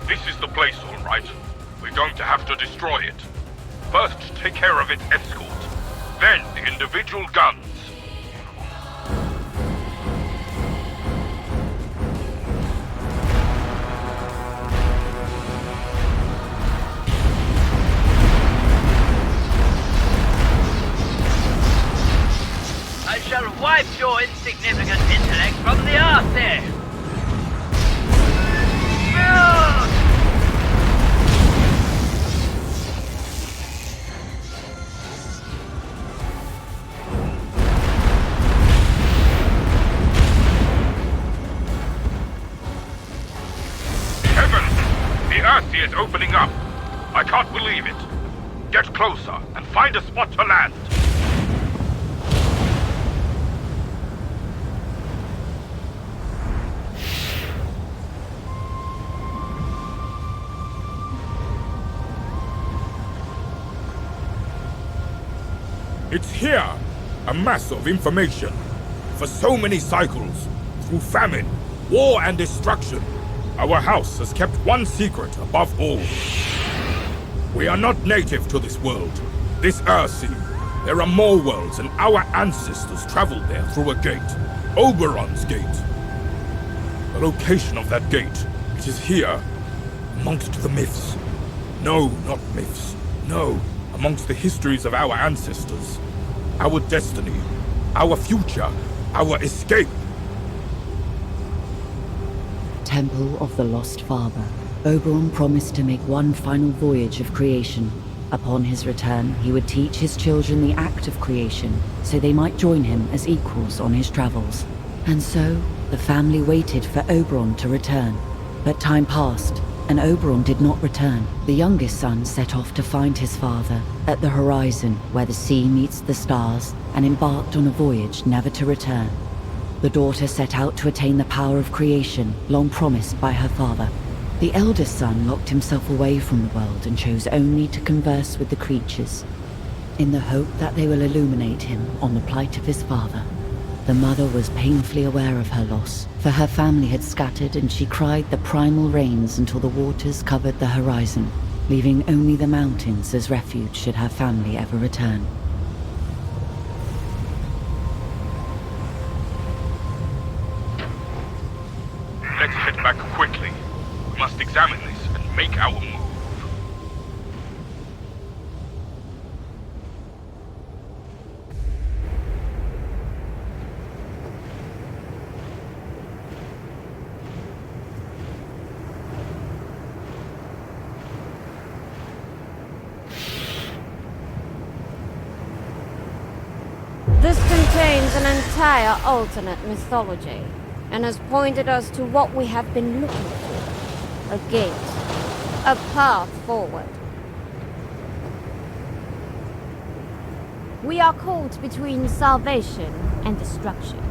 This is the place, all right. We're going to have to destroy it. First, take care of its escort. Then, the individual guns. I shall wipe your insignificant intellect from the earth there! Earthsea is opening up. I can't believe it. Get closer and find a spot to land. It's here! A mass of information. For so many cycles, through famine, war and destruction, our house has kept one secret above all. We are not native to this world, this Earthsea. There are more worlds and our ancestors traveled there through a gate, Oberon's gate. The location of that gate, it is here, amongst the myths. No, not myths. No, amongst the histories of our ancestors. Our destiny, our future, our escape. Temple of the Lost Father. Oberon promised to make one final voyage of creation. Upon his return, he would teach his children the act of creation, so they might join him as equals on his travels. And so, the family waited for Oberon to return. But time passed, and Oberon did not return. The youngest son set off to find his father at the horizon where the sea meets the stars, and embarked on a voyage never to return. The daughter set out to attain the power of creation, long promised by her father. The eldest son locked himself away from the world and chose only to converse with the creatures, in the hope that they will illuminate him on the plight of his father. The mother was painfully aware of her loss, for her family had scattered and she cried the primal rains until the waters covered the horizon, leaving only the mountains as refuge should her family ever return. Let's head back quickly. We must examine this and make our move. This contains an entire alternate mythology, and has pointed us to what we have been looking for. A gate. A path forward. We are caught between salvation and destruction.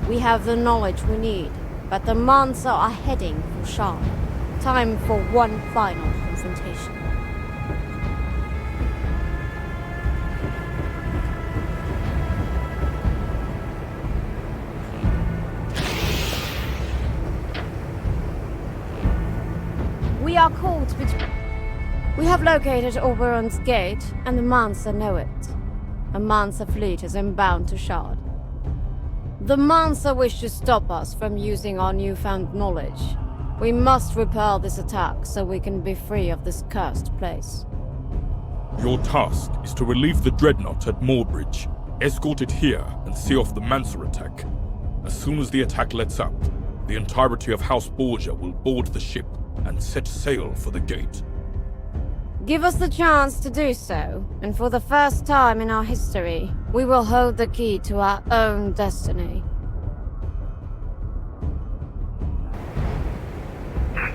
We have the knowledge we need, but the Mansa are heading for Shard. Time for one final confrontation. We are caught between... We have located Oberon's gate, and the Mansa know it. A Mansa fleet is inbound to Shard. The Mansa wish to stop us from using our newfound knowledge. We must repel this attack so we can be free of this cursed place. Your task is to relieve the dreadnought at Moorbridge, escort it here, and see off the Mansa attack. As soon as the attack lets up, the entirety of House Borgia will board the ship and set sail for the gate. Give us the chance to do so, and for the first time in our history, we will hold the key to our own destiny.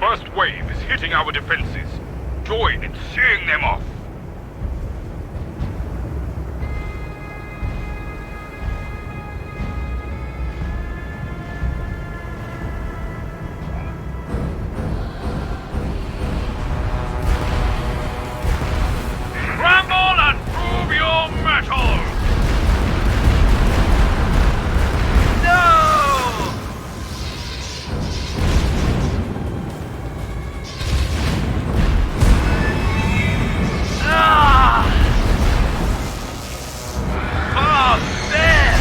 First wave is hitting our defenses. Join in seeing them off. Scramble and prove your mettle! No! Ah! Oh, there!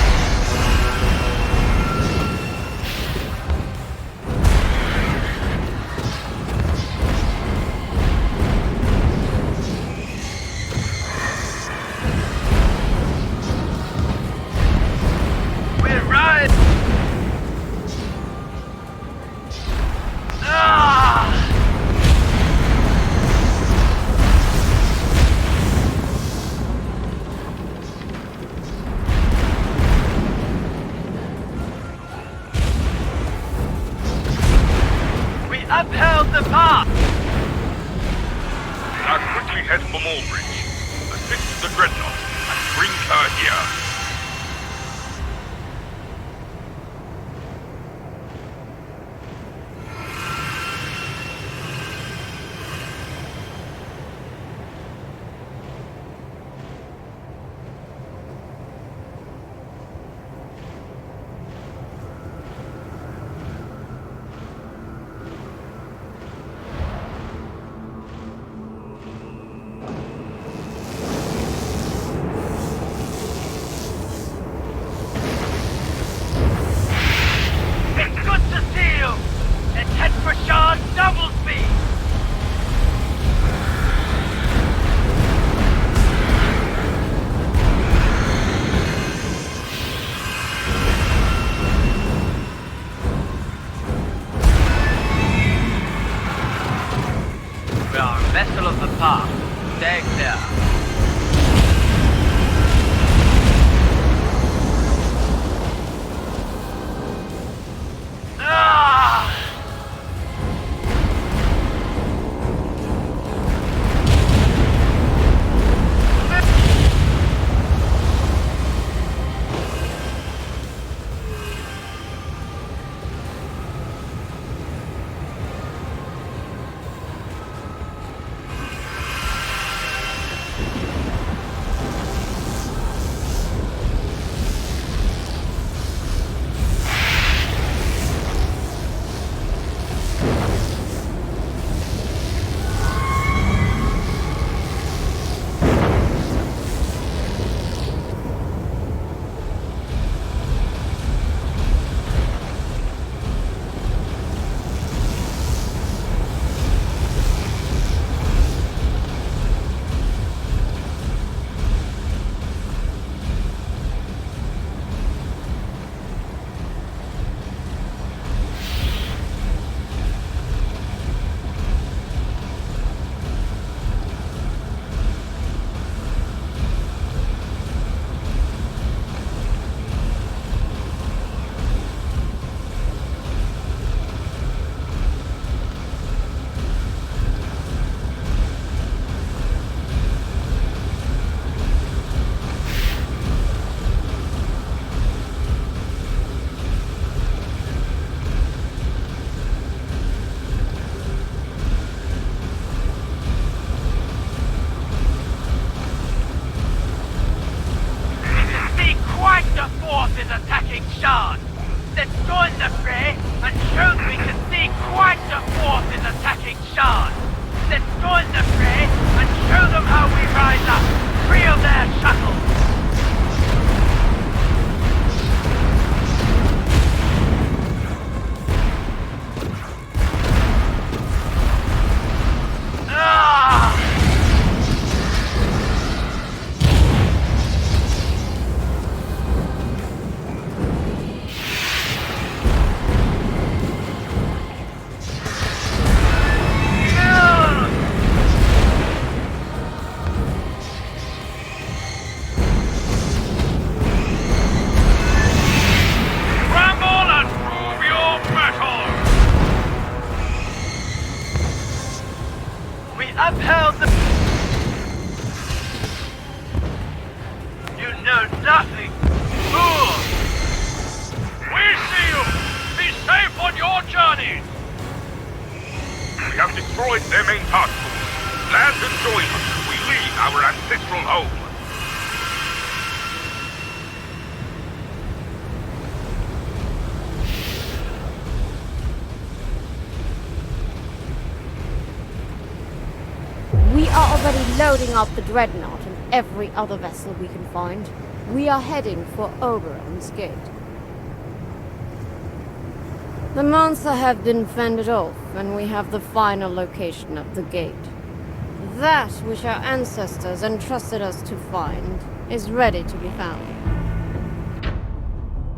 We're right! Ah! We upheld the path! head for Mallbridge. Assist the Dreadnought and bring her here. Vessel of the past. Stay clear. upheld the... You know nothing, fool! We see you! Be safe on your journey! We have destroyed their main task force. Land and join us as we leave our ancestral home. We are already loading up the Dreadnought and every other vessel we can find. We are heading for Oberon's gate. The monster have been fended off, and we have the final location of the gate. That which our ancestors entrusted us to find is ready to be found.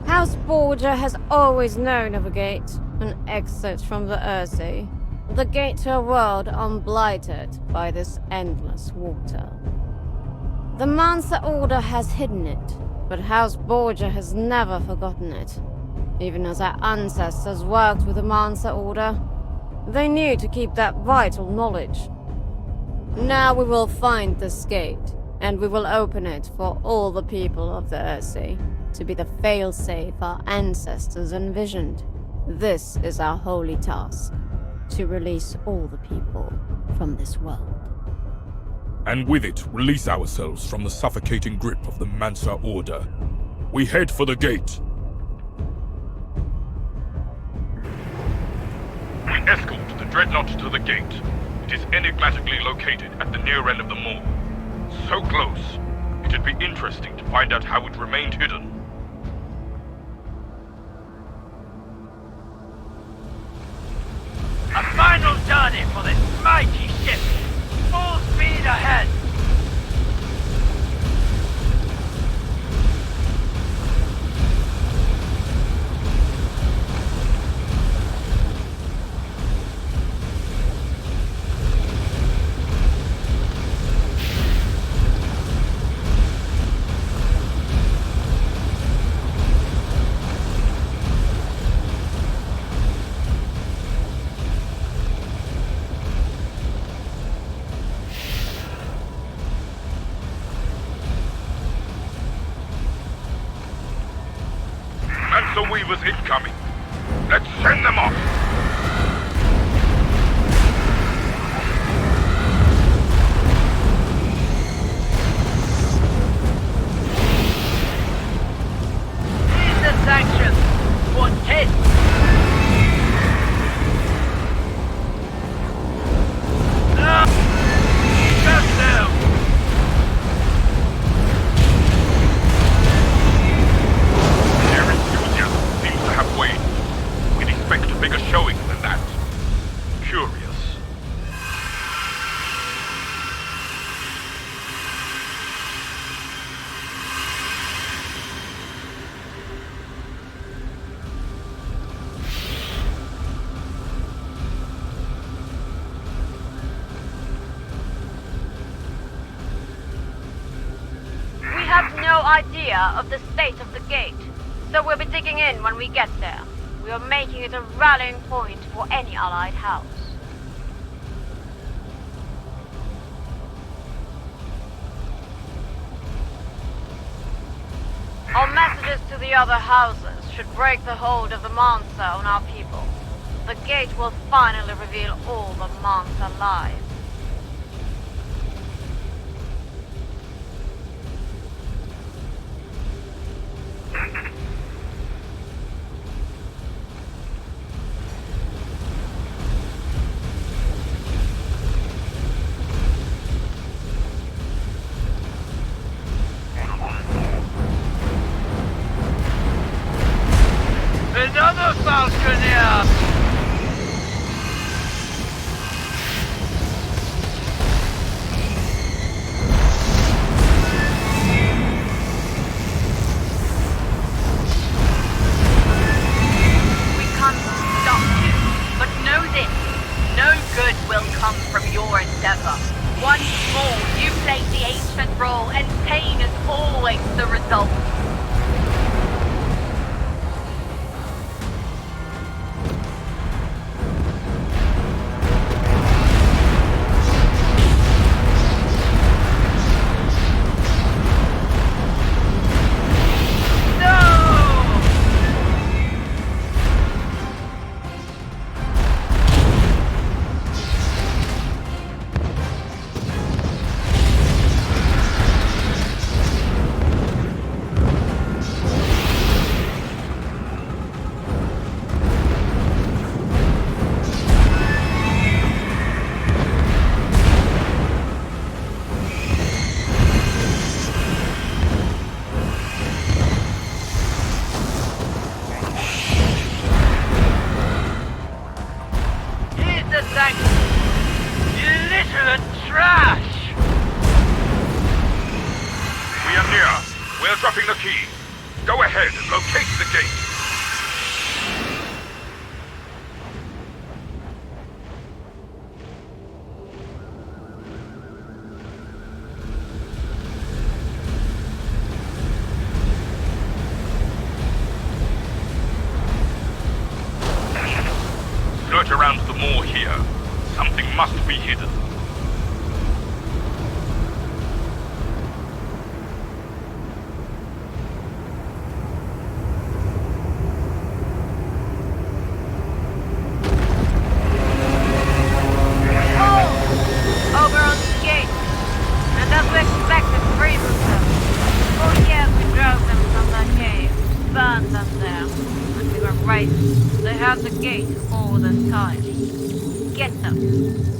House Borgia has always known of a gate, an exit from the Earthsea. The gate to a world unblighted by this endless water. The Mansa Order has hidden it, but House Borgia has never forgotten it. Even as our ancestors worked with the Mansa Order, they knew to keep that vital knowledge. Now we will find this gate, and we will open it for all the people of the Earthsea, to be the failsafe our ancestors envisioned. This is our holy task, to release all the people from this world. And with it, release ourselves from the suffocating grip of the Mansa Order. We head for the gate. We escort the Dreadnought to the gate. It is enigmatically located at the near end of the mall. So close, it'd be interesting to find out how it remained hidden. A final journey for this mighty ship. Full speed ahead. Mansa Weavers incoming. Let's send them off. Here's the sanctions. What's it? No! Just now! Their enthusiasm seems to have waned. We'd expect a bigger showing than that. Curious. We have no idea of the state of the gate, so we'll be digging in when we get there. We are making it a rallying point for any allied house. Our messages to the other houses should break the hold of the Mansa on our people. The gate will finally reveal all the Mansa lies. Another Falconeer! We can't stop you, but know this. No good will come from your endeavor. Once more, you played the ancient role, and pain is always the result. Here's the sanctions! Illiterate trash! We are near. We're dropping the key. Go ahead and locate the gate. Search around the moor here. Something must be hidden. all this time. Get them.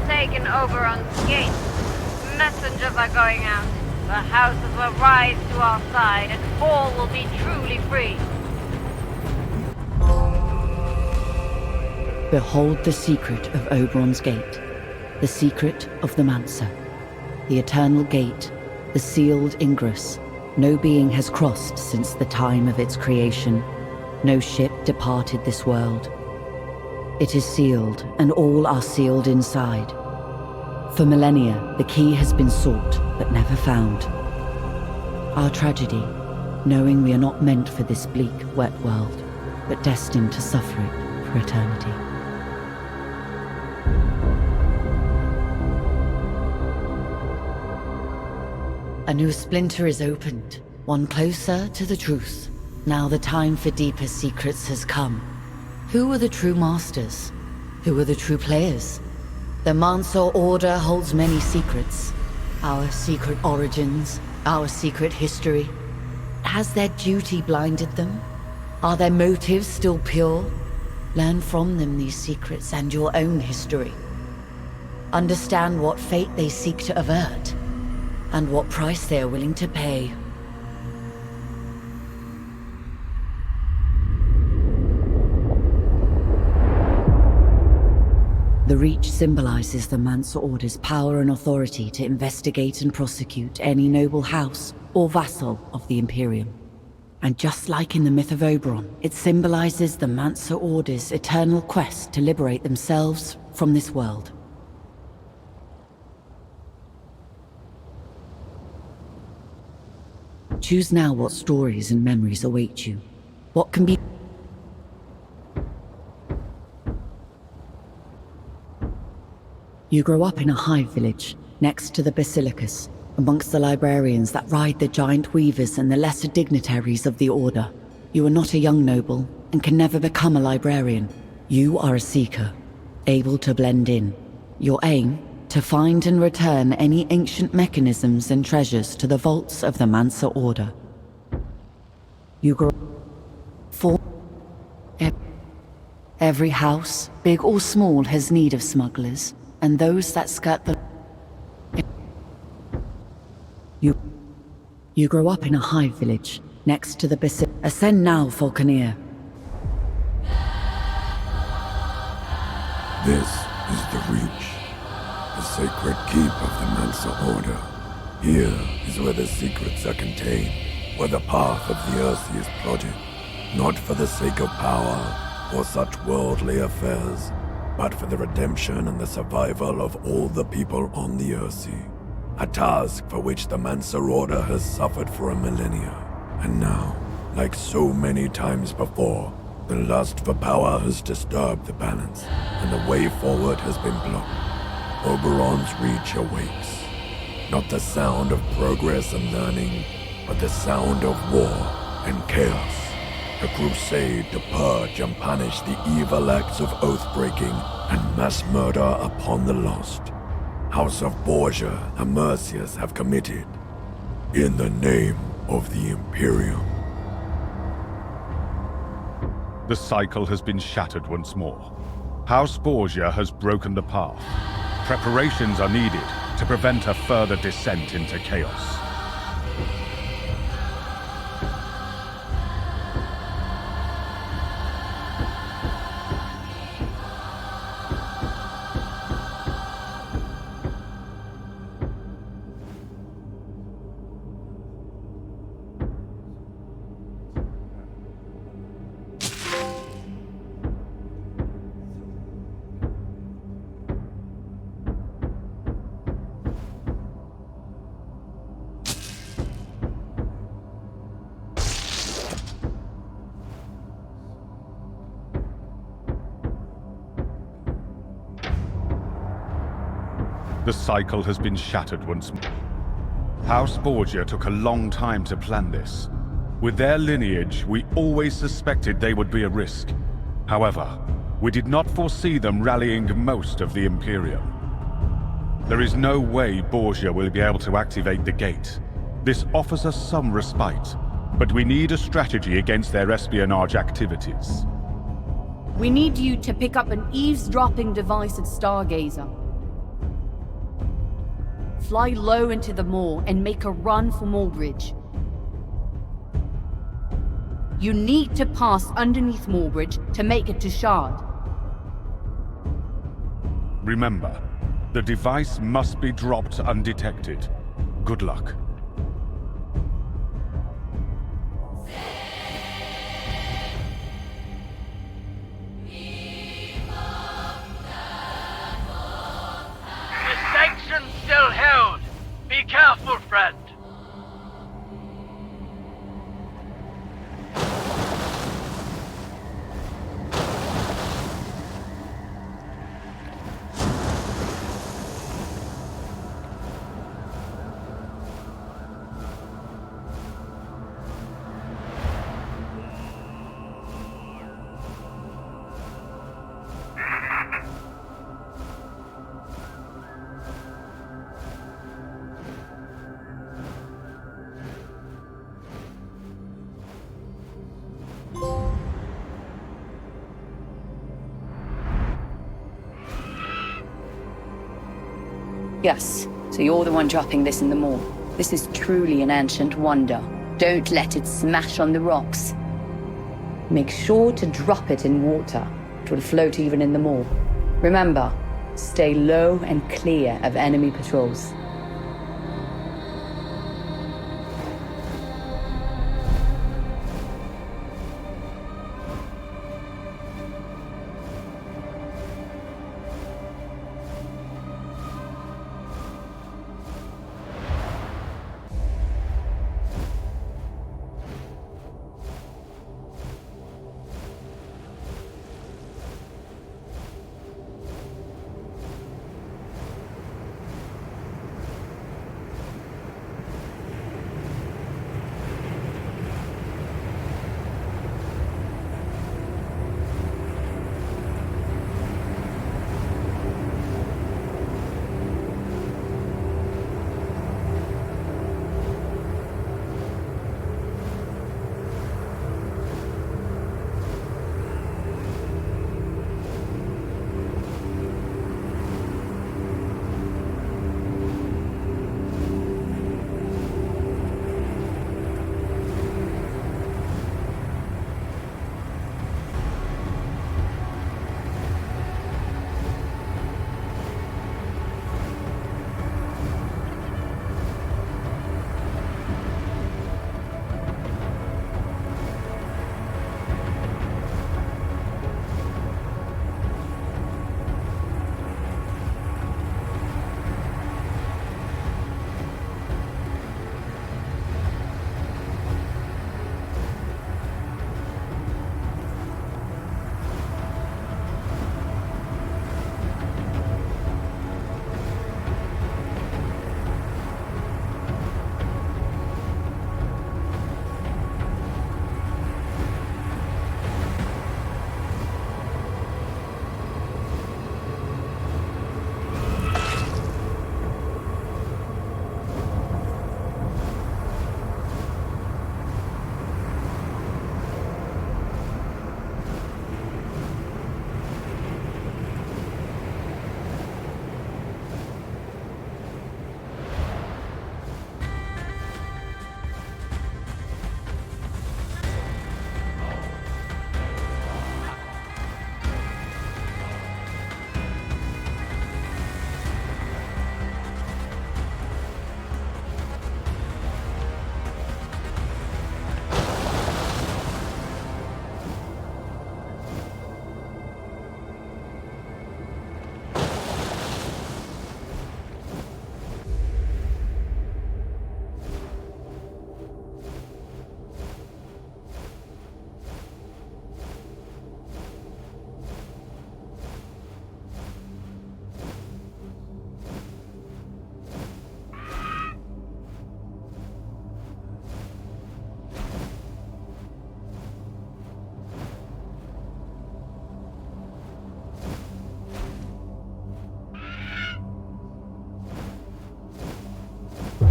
Taken Oberon's gate. Messengers are going out. The houses will rise to our side, and all will be truly free. Behold the secret of Oberon's gate, the secret of the Mancer, the eternal gate, the sealed ingress. No being has crossed since the time of its creation. No ship departed this world. It is sealed, and all are sealed inside. For millennia, the key has been sought, but never found. Our tragedy, knowing we are not meant for this bleak, wet world, but destined to suffer it for eternity. A new splinter is opened, one closer to the truth. Now the time for deeper secrets has come. Who are the true masters? Who are the true players? The Mancer Order holds many secrets. Our secret origins, our secret history. Has their duty blinded them? Are their motives still pure? Learn from them these secrets and your own history. Understand what fate they seek to avert, and what price they are willing to pay. The Reach symbolizes the Mancer Order's power and authority to investigate and prosecute any noble house or vassal of the Imperium. And just like in the myth of Oberon, it symbolizes the Mancer Order's eternal quest to liberate themselves from this world. Choose now what stories and memories await you. What can be... You grow up in a hive village, next to the Basilicus, amongst the librarians that ride the giant weavers and the lesser dignitaries of the Order. You are not a young noble, and can never become a librarian. You are a seeker, able to blend in. Your aim? To find and return any ancient mechanisms and treasures to the vaults of the Mancer Order. You grow... Every house, big or small, has need of smugglers. And those that skirt the... You grow up in a hive village, next to the Basilicus. Ascend now, Falconeer. This is the Reach, the sacred keep of the Mancer Order. Here is where the secrets are contained, where the path of the Earth is plotted, not for the sake of power or such worldly affairs, but for the redemption and the survival of all the people on the Earthsea. A task for which the Mancer Order has suffered for a millennia. And now, like so many times before, the lust for power has disturbed the balance, and the way forward has been blocked. Oberon's Reach awakes. Not the sound of progress and learning, but the sound of war and chaos. A crusade to purge and punish the evil acts of oath-breaking and mass murder upon the lost. House of Borgia and Mercius have committed in the name of the Imperium. The cycle has been shattered once more. House Borgia has broken the path. Preparations are needed to prevent a further descent into chaos. The cycle has been shattered once more. House Borgia took a long time to plan this. With their lineage, we always suspected they would be a risk. However, we did not foresee them rallying most of the Imperium. There is no way Borgia will be able to activate the gate. This offers us some respite, but we need a strategy against their espionage activities. We need you to pick up an eavesdropping device at Stargazer. Fly low into the moor and make a run for Moorbridge. You need to pass underneath Moorbridge to make it to Shard. Remember, the device must be dropped undetected. Good luck. The sanction's still held. Be careful, friend. Yes, so you're the one dropping this in the moor. This is truly an ancient wonder. Don't let it smash on the rocks. Make sure to drop it in water. It will float even in the moor. Remember, stay low and clear of enemy patrols.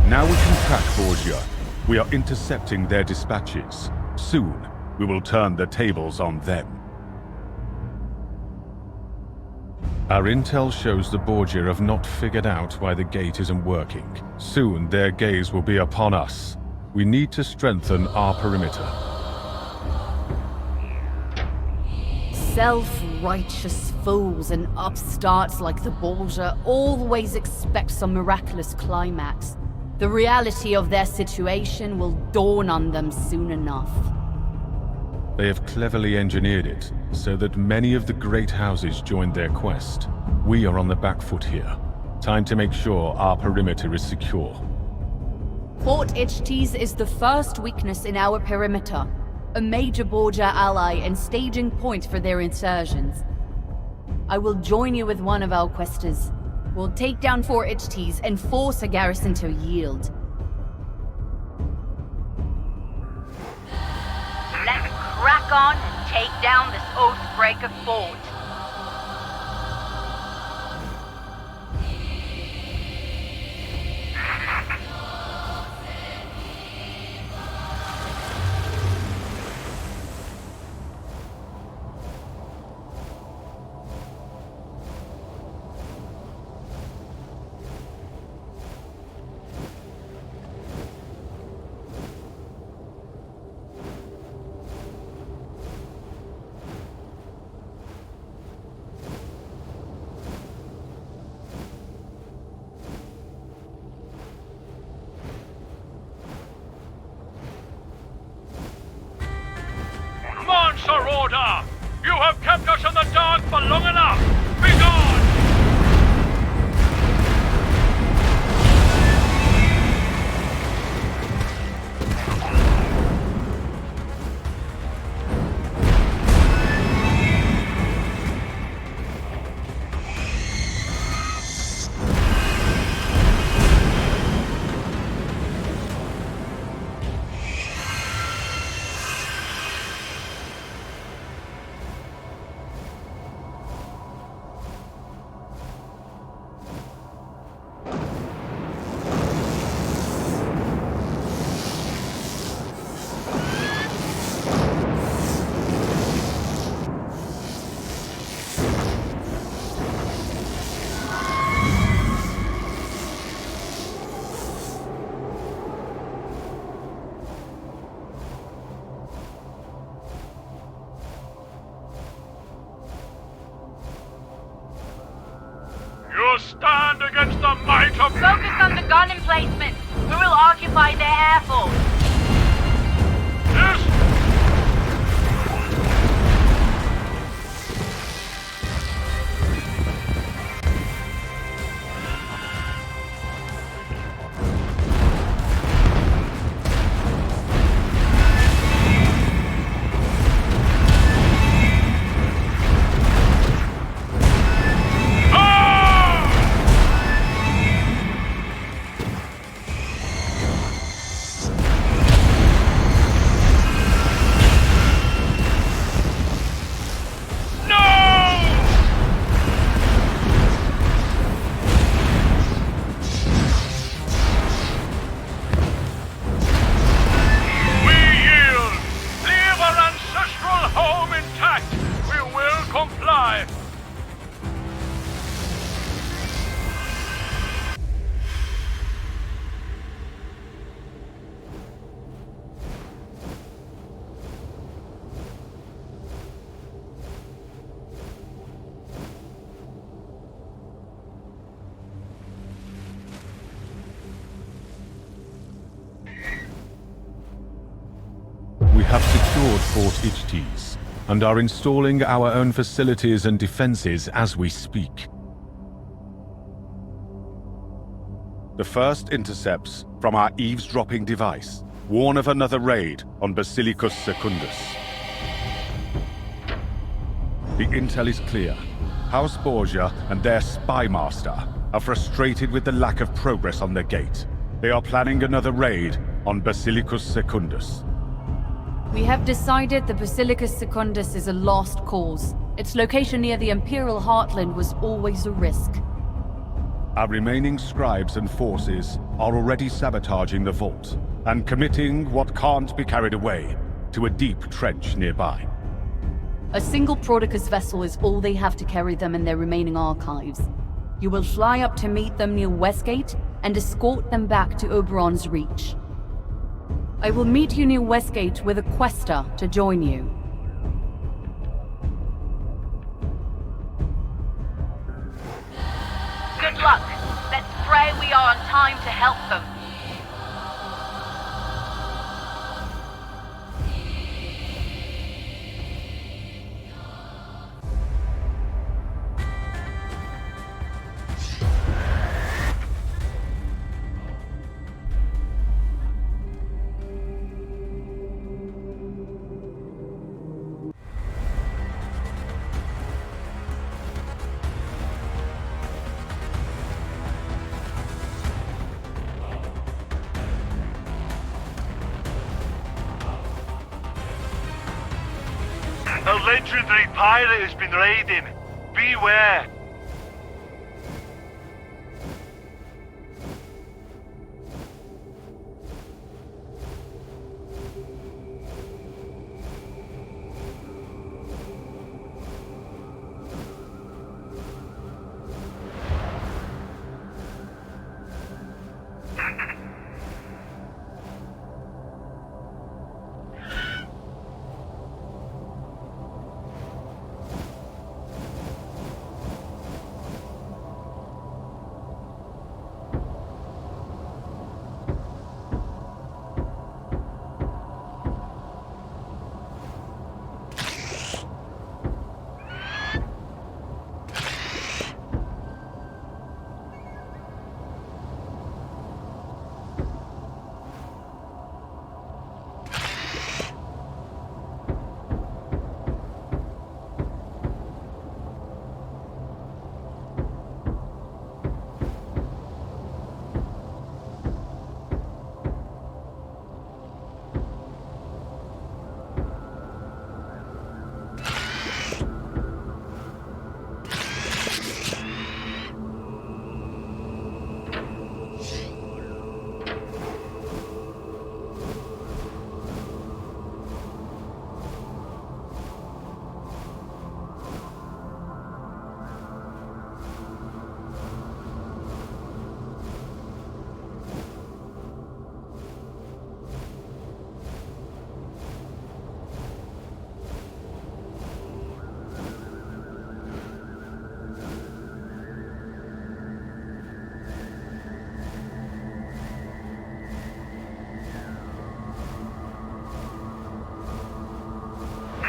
Now we can track Borgia. We are intercepting their dispatches. Soon, we will turn the tables on them. Our intel shows the Borgia have not figured out why the gate isn't working. Soon, their gaze will be upon us. We need to strengthen our perimeter. Self-righteous fools and upstarts like the Borgia always expect some miraculous climax. The reality of their situation will dawn on them soon enough. They have cleverly engineered it so that many of the great houses joined their quest. We are on the back foot here. Time to make sure our perimeter is secure. Fort Ichtes is the first weakness in our perimeter. A major Borgia ally and staging point for their insurgents. I will join you with one of our questers. We'll take down Fort Ichtes and force a garrison to yield. Let's crack on and take down this Oathbreaker fort. Monster Order! You have kept us in the dark for long enough! Be gone! You stand against the might of... Focus on the gun emplacement. We will occupy their air force. Yes! We have secured Fort Ichtes, and are installing our own facilities and defenses as we speak. The first intercepts from our eavesdropping device warn of another raid on Basilicus Secundus. The intel is clear. House Borgia and their spy master are frustrated with the lack of progress on the gate. They are planning another raid on Basilicus Secundus. We have decided the Basilicus Secundus is a lost cause. Its location near the Imperial Heartland was always a risk. Our remaining scribes and forces are already sabotaging the vault and committing what can't be carried away to a deep trench nearby. A single Prodicus vessel is all they have to carry them and their remaining archives. You will fly up to meet them near Westgate and escort them back to Oberon's Reach. I will meet you near Westgate with a quester to join you. Good luck. Let's pray we are on time to help them. A legendary pirate has been raiding. Beware.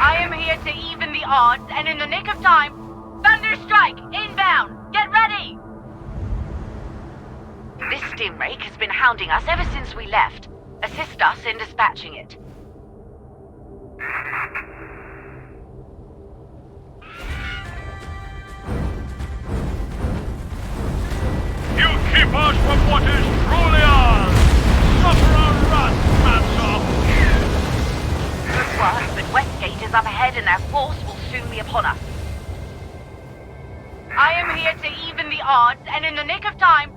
I am here to even the odds, and in the nick of time, Thunderstrike, inbound! Get ready! This stim rake has been hounding us ever since we left. Assist us in dispatching it. You keep us from what is truly ours! Suffer our wrath, Manso! Good work, but Westgate is up ahead and their force will soon be upon us. I am here to even the odds, and in the nick of time,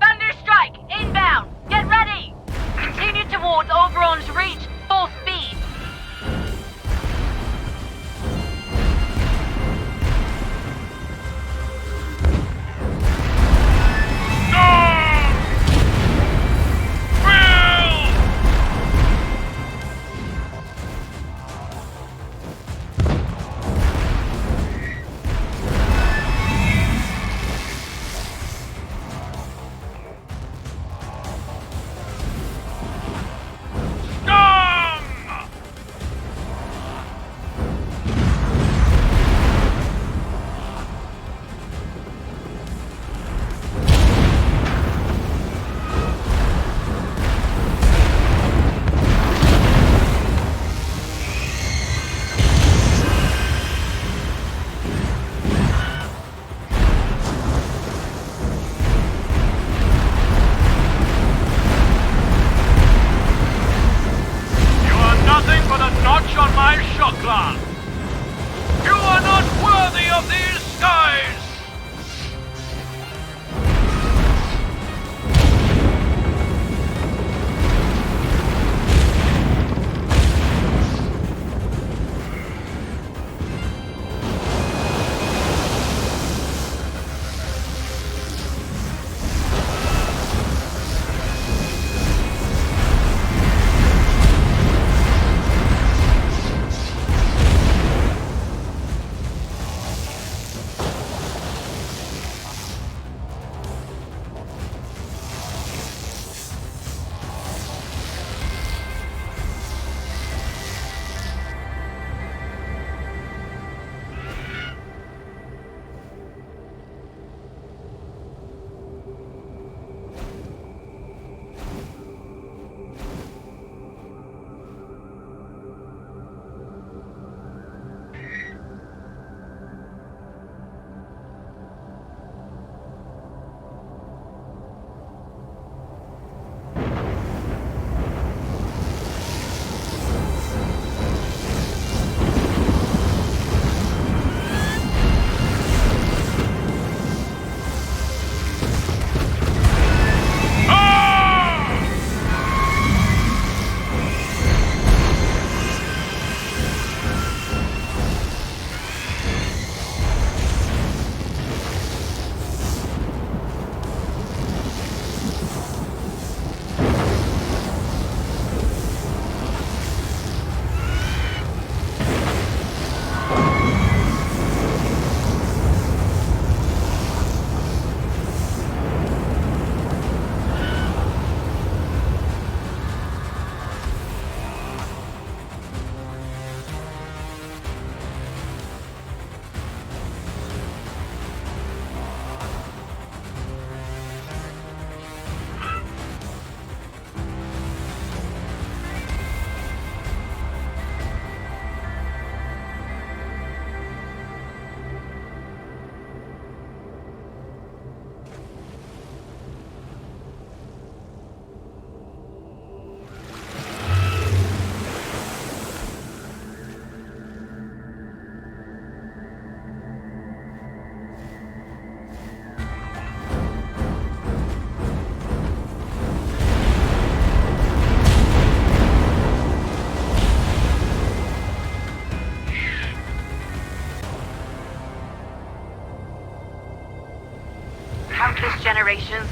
Thunderstrike, inbound! Get ready! Continue towards Oberon's Reach, full speed! On my shotgun! You are not worthy of these skies!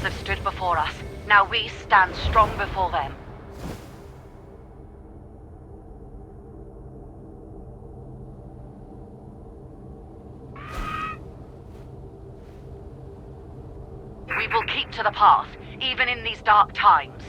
have stood before us. Now we stand strong before them. We will keep to the path, even in these dark times.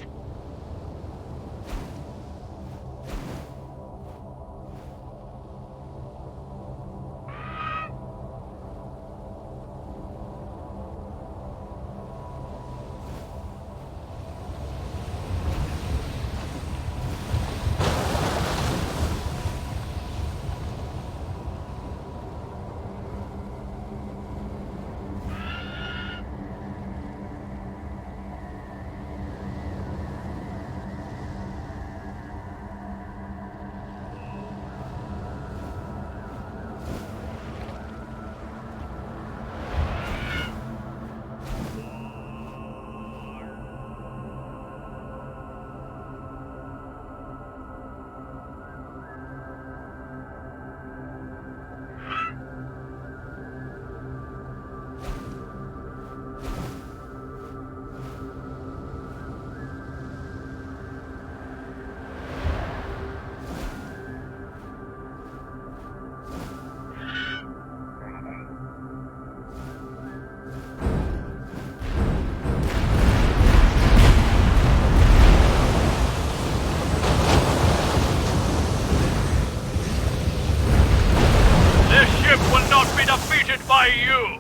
By you!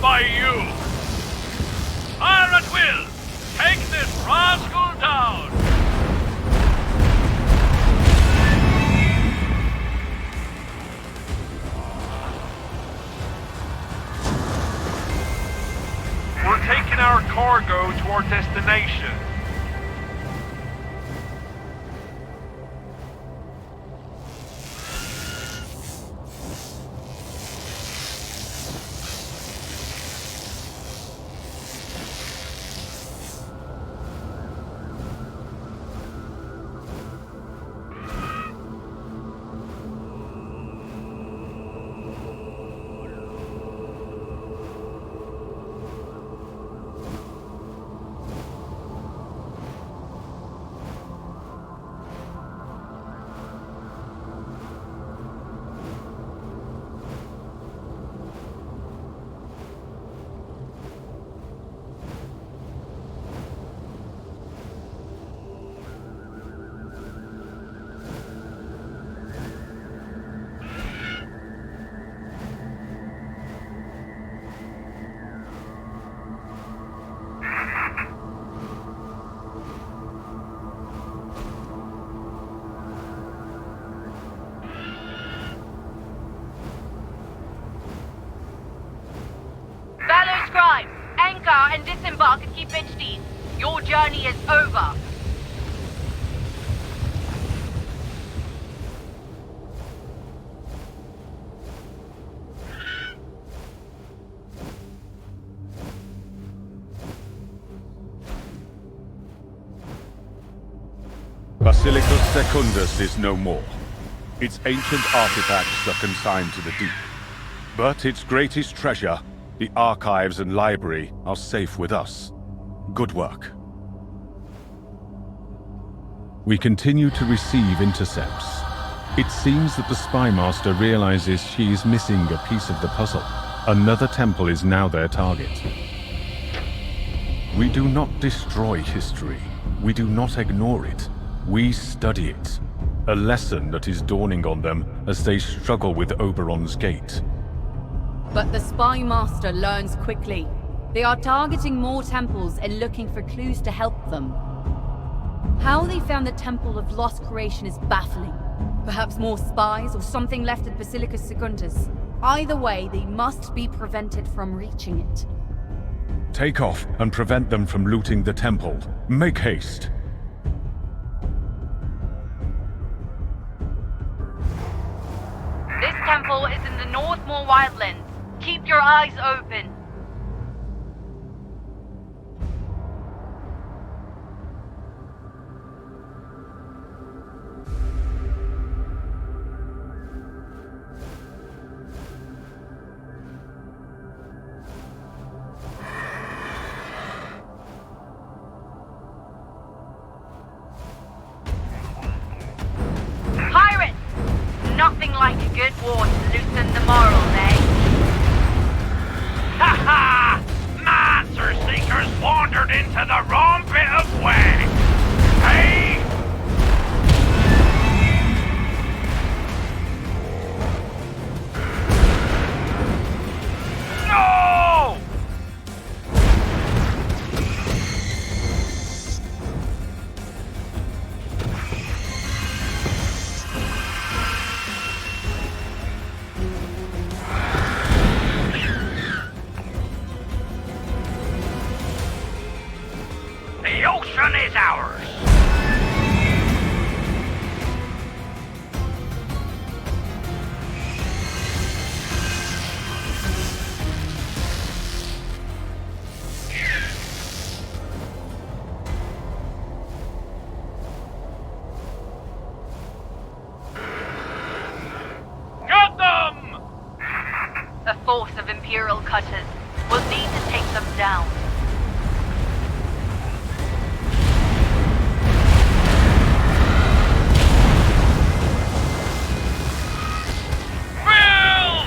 By you! Fire at will! Take this rascal down! We're taking our cargo to our destination. Anchor and disembark at Keep HDs. Your journey is over. Basilicus Secundus is no more. Its ancient artifacts are consigned to the deep. But its greatest treasure, the archives and library, are safe with us. Good work. We continue to receive intercepts. It seems that the Spy Master realizes she is missing a piece of the puzzle. Another temple is now their target. We do not destroy history. We do not ignore it. We study it. A lesson that is dawning on them as they struggle with Oberon's gate. But the Spy Master learns quickly. They are targeting more temples and looking for clues to help them. How they found the Temple of Lost Creation is baffling. Perhaps more spies or something left at Basilica Secundus. Either way, they must be prevented from reaching it. Take off and prevent them from looting the temple. Make haste. This temple is in the Northmoor Wildlands. Keep your eyes open. Pirates! Nothing like a good war to loosen the morals, eh? Ha ha! Master Seekers wandered into the wrong bit of way! Hey! No! The ocean is ours! Get them! A force of Imperial cutters. We'll need to take them down. Build!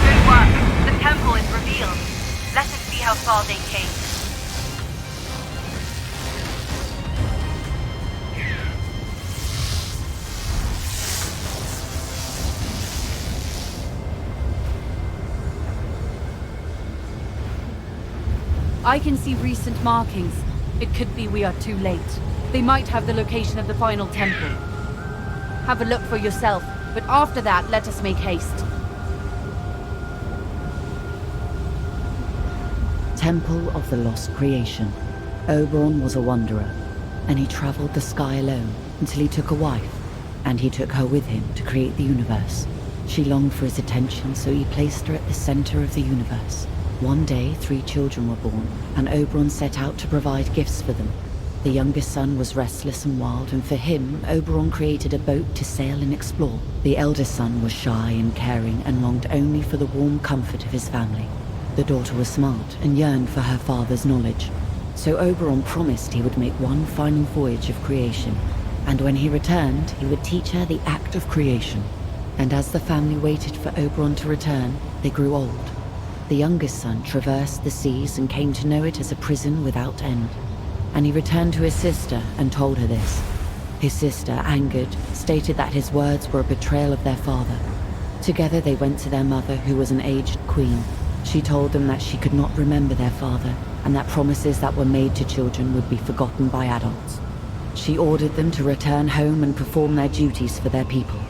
Good work. The temple is revealed. Let us see how far they came. I can see recent markings. It could be we are too late. They might have the location of the final temple. Have a look for yourself, but after that, let us make haste. Temple of the Lost Creation. Oberon was a wanderer, and he traveled the sky alone until he took a wife, and he took her with him to create the universe. She longed for his attention, so he placed her at the center of the universe. One day, 3 children were born, and Oberon set out to provide gifts for them. The youngest son was restless and wild, and for him, Oberon created a boat to sail and explore. The eldest son was shy and caring, and longed only for the warm comfort of his family. The daughter was smart, and yearned for her father's knowledge. So Oberon promised he would make one final voyage of creation, and when he returned, he would teach her the act of creation. And as the family waited for Oberon to return, they grew old. The youngest son traversed the seas and came to know it as a prison without end. And he returned to his sister and told her this. His sister, angered, stated that his words were a betrayal of their father. Together they went to their mother, who was an aged queen. She told them that she could not remember their father, and that promises that were made to children would be forgotten by adults. She ordered them to return home and perform their duties for their people.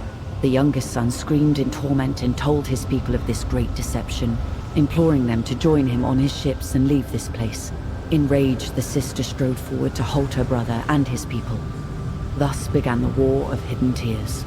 The youngest son screamed in torment and told his people of this great deception, imploring them to join him on his ships and leave this place. Enraged, the sister strode forward to halt her brother and his people. Thus began the War of Hidden Tears.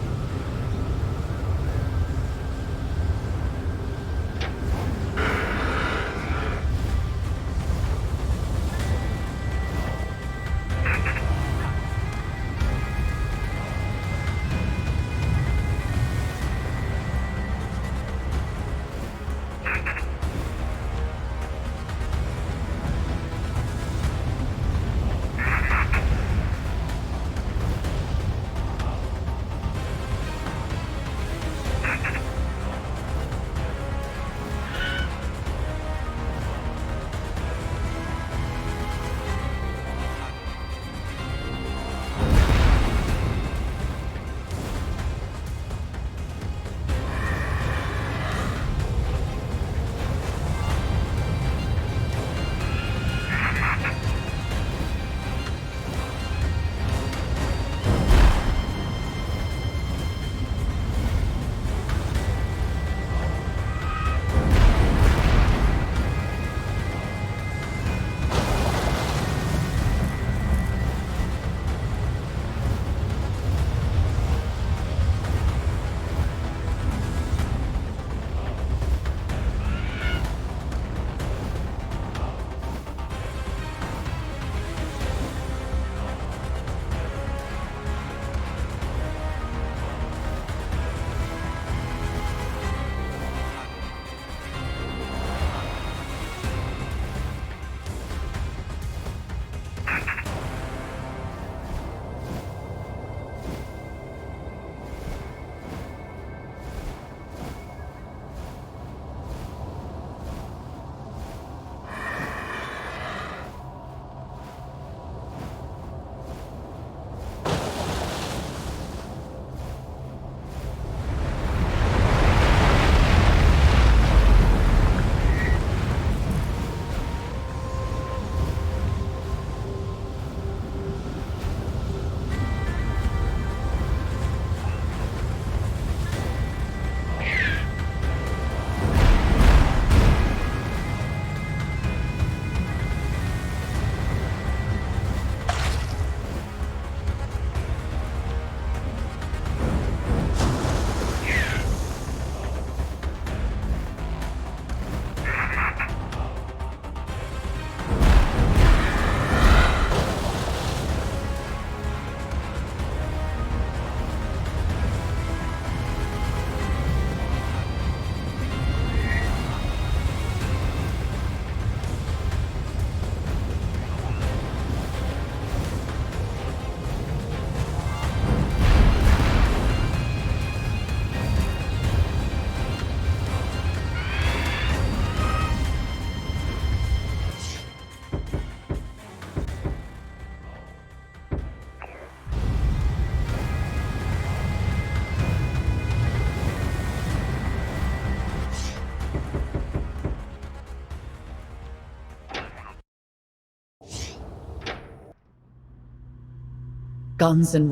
Guns and...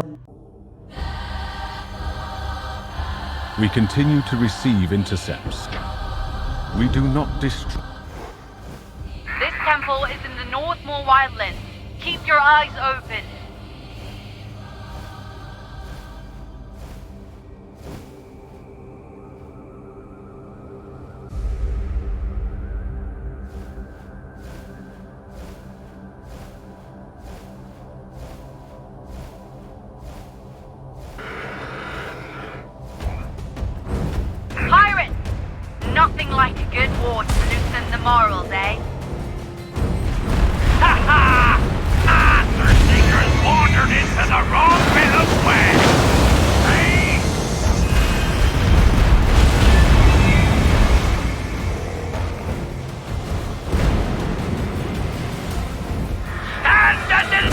We continue to receive intercepts. We do not destroy. This temple is in the Northmoor Wildlands. Keep your eyes open. Pirates! Nothing like a good war to loosen the morals, eh? Ha ha! Master Seekers wandered into the wrong bit of way! Hey! Stand and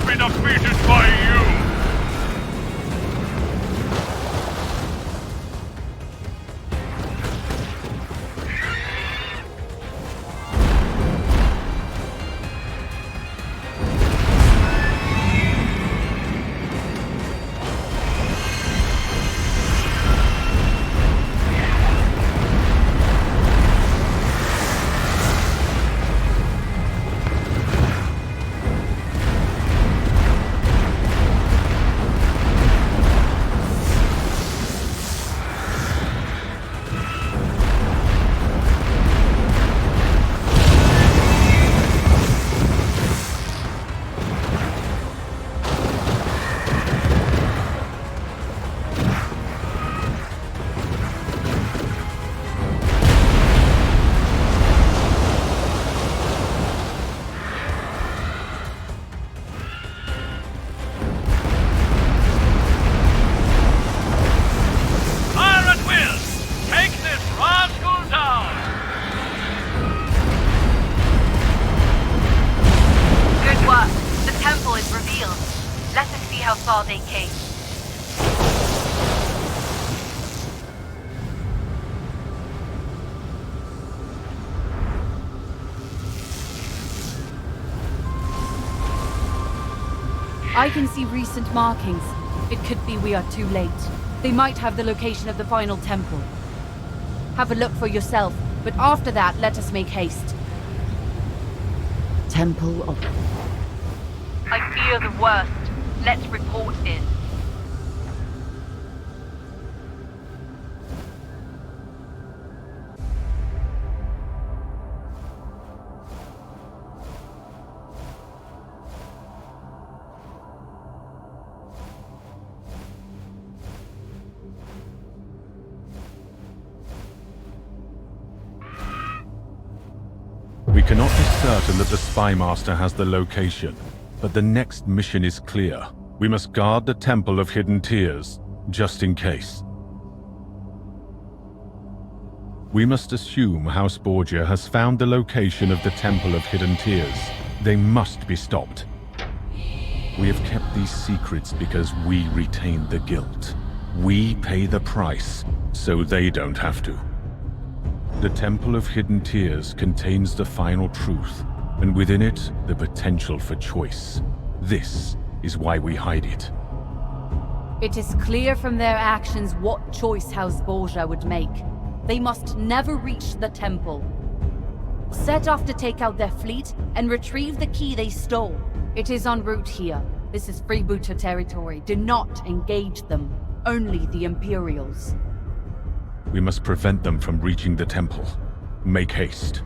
be defeated by you! They came. I can see recent markings. It could be we are too late. They might have the location of the final temple. Have a look for yourself, but after that, let us make haste. Temple of... I fear the worst. Let's report in. We cannot be certain that the Spy Master has the location, but the next mission is clear. We must guard the Temple of Hidden Tears, just in case. We must assume House Borgia has found the location of the Temple of Hidden Tears. They must be stopped. We have kept these secrets because we retain the guilt. We pay the price, so they don't have to. The Temple of Hidden Tears contains the final truth, and within it, the potential for choice. This is why we hide it. It is clear from their actions what choice House Borgia would make. They must never reach the temple. Set off to take out their fleet and retrieve the key they stole. It is en route here. This is freebooter territory. Do not engage them. Only the Imperials. We must prevent them from reaching the temple. Make haste.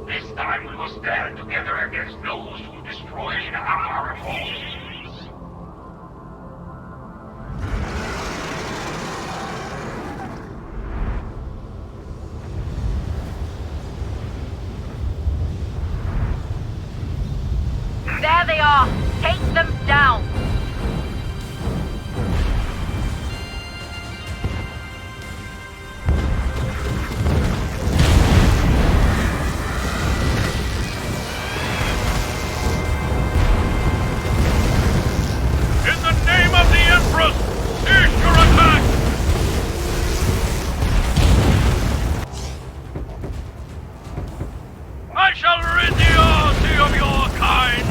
This time we will stand together against those who destroyed our homes. There they are! Take them down! I shall rid the Arty of your kind!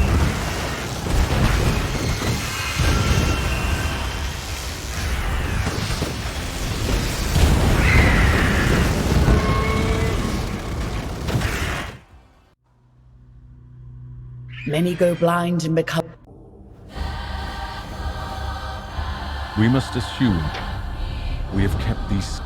Many go blind and become... We must assume we have kept these...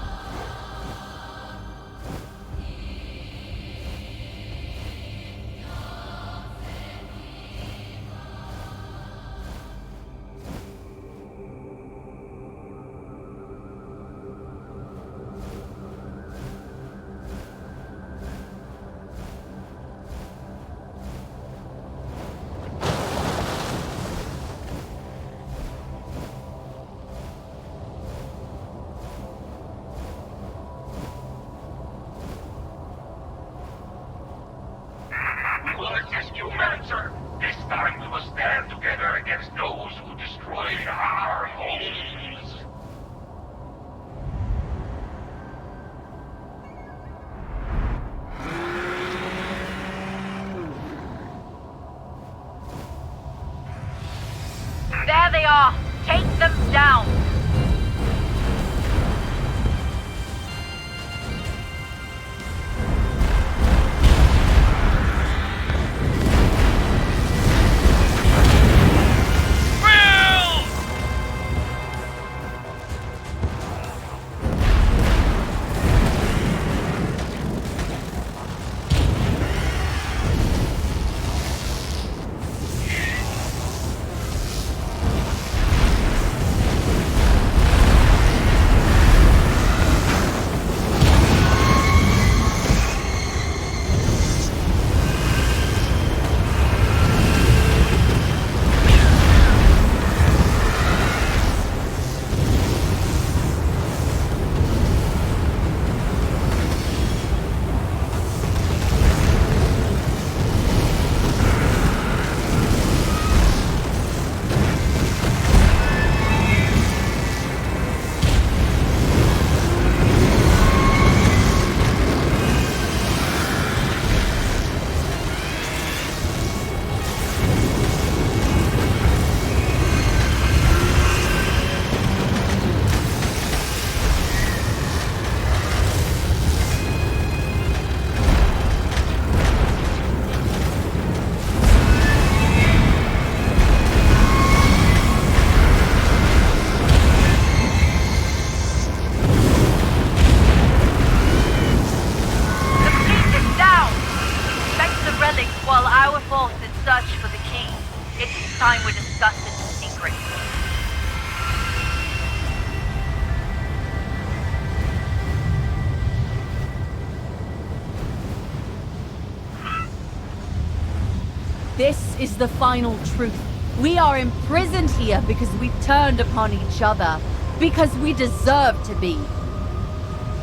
This is the final truth. We are imprisoned here because we turned upon each other, because we deserve to be.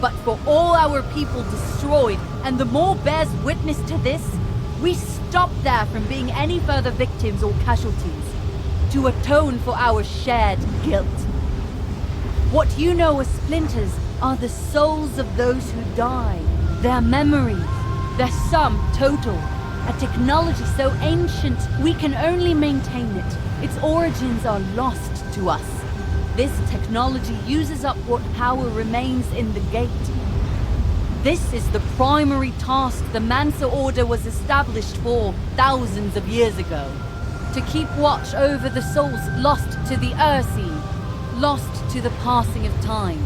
But for all our people destroyed, and the more bears witness to this, we stop there from being any further victims or casualties, to atone for our shared guilt. What you know as splinters are the souls of those who die, their memories, their sum total, a technology so ancient we can only maintain it. Its origins are lost to us. This technology uses up what power remains in the gate. This is the primary task the Mansa Order was established for thousands of years ago. To keep watch over the souls lost to the Ursine, lost to the passing of time.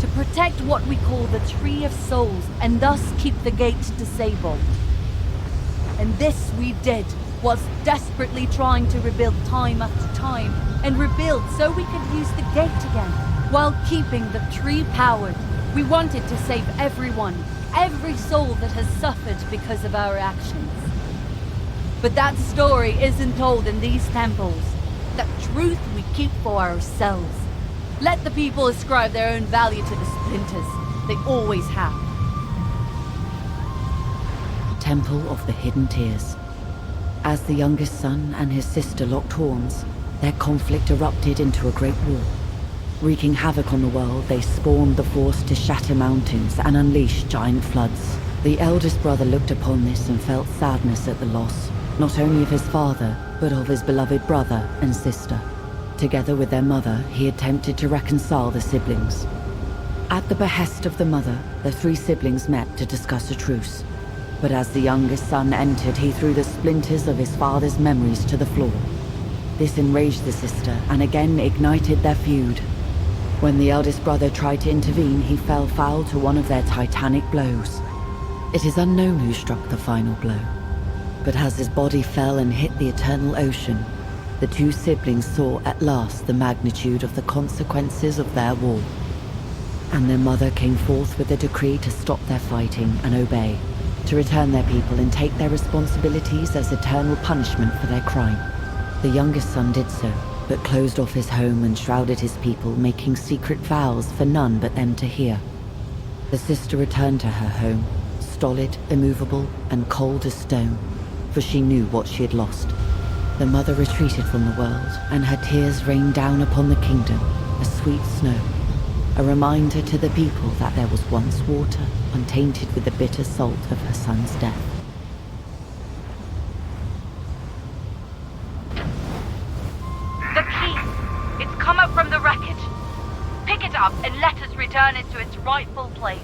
To protect what we call the Tree of Souls, and thus keep the gate disabled. And this we did, whilst desperately trying to rebuild time after time, and rebuild so we could use the gate again, while keeping the tree powered. We wanted to save everyone, every soul that has suffered because of our actions. But that story isn't told in these temples. That truth we keep for ourselves. Let the people ascribe their own value to the splinters. They always have. Temple of the Hidden Tears. As the youngest son and his sister locked horns, their conflict erupted into a great war. Wreaking havoc on the world, they spawned the force to shatter mountains and unleash giant floods. The eldest brother looked upon this and felt sadness at the loss, not only of his father, but of his beloved brother and sister. Together with their mother, he attempted to reconcile the siblings. At the behest of the mother, the three siblings met to discuss a truce. But as the youngest son entered, he threw the splinters of his father's memories to the floor. This enraged the sister and again ignited their feud. When the eldest brother tried to intervene, he fell foul to one of their titanic blows. It is unknown who struck the final blow. But as his body fell and hit the eternal ocean, the two siblings saw at last the magnitude of the consequences of their war. And their mother came forth with a decree to stop their fighting and obey, to return their people and take their responsibilities as eternal punishment for their crime. The youngest son did so, but closed off his home and shrouded his people, making secret vows for none but them to hear. The sister returned to her home, stolid, immovable, and cold as stone, for she knew what she had lost. The mother retreated from the world, and her tears rained down upon the kingdom, as sweet snow, a reminder to the people that there was once water, untainted with the bitter salt of her son's death. The key! It's come up from the wreckage. Pick it up and let us return it to its rightful place.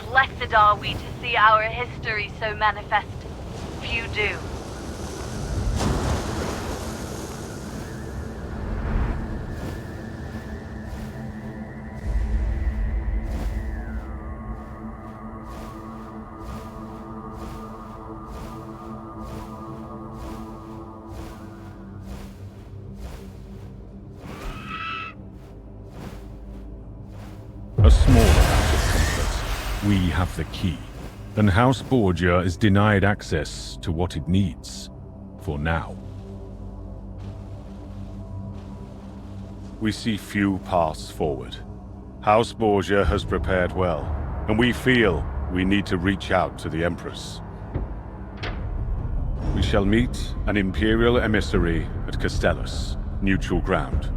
Blessed are we to see our history so manifest. Few do. A small amount of comfort. We have the key, and House Borgia is denied access to what it needs, for now. We see few paths forward. House Borgia has prepared well, and we feel we need to reach out to the Empress. We shall meet an Imperial emissary at Castellus, neutral ground.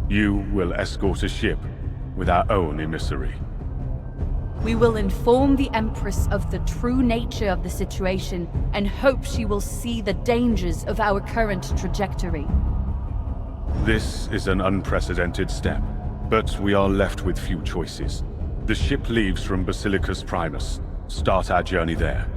You will escort a ship with our own emissary. We will inform the Empress of the true nature of the situation and hope she will see the dangers of our current trajectory. This is an unprecedented step, but we are left with few choices. The ship leaves from Basilicus Primus. Start our journey there.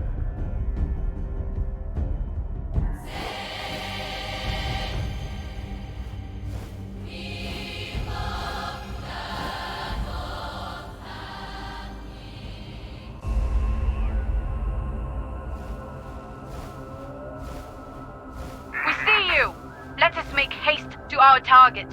Let us make haste to our target.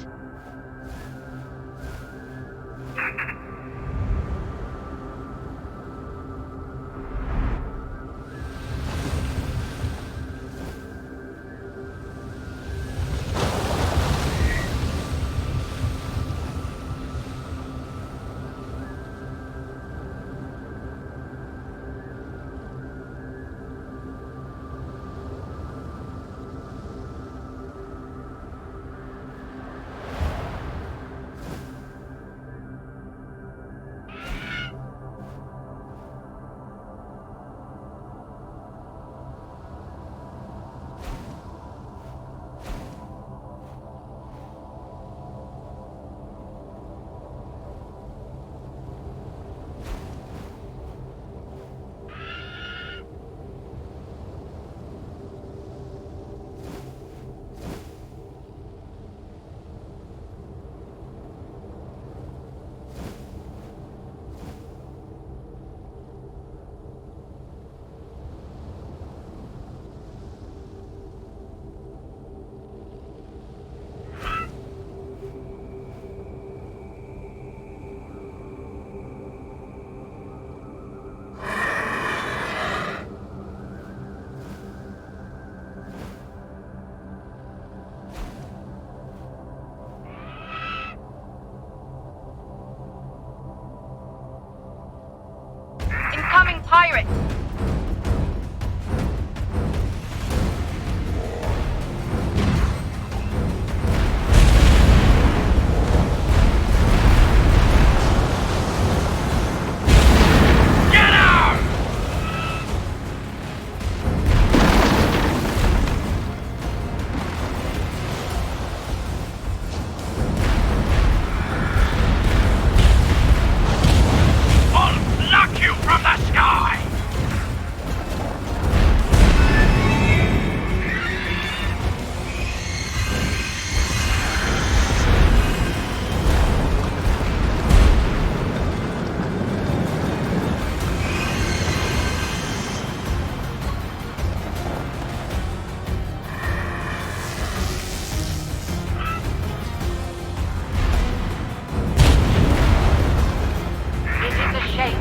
pirates!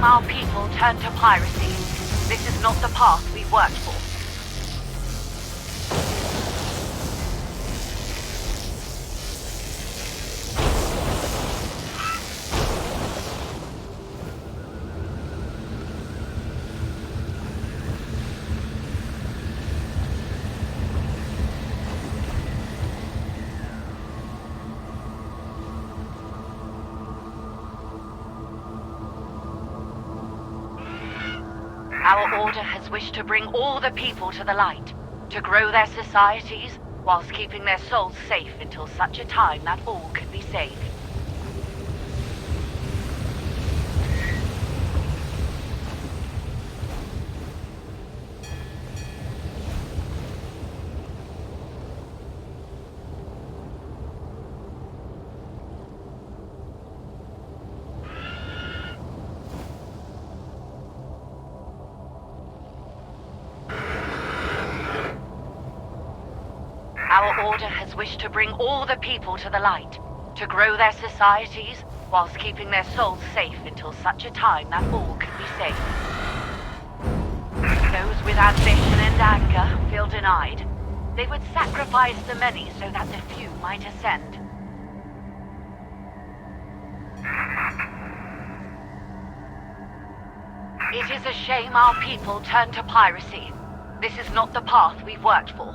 Our people turn to piracy. This is not the path we worked for. Our order has wished to bring all the people to the light, to grow their societies, whilst keeping their souls safe until such a time that all can be saved. Our order has wished to bring all the people to the light, to grow their societies, whilst keeping their souls safe until such a time that all can be saved. Those with ambition and anger feel denied. They would sacrifice the many so that the few might ascend. It is a shame our people turn to piracy. This is not the path we've worked for.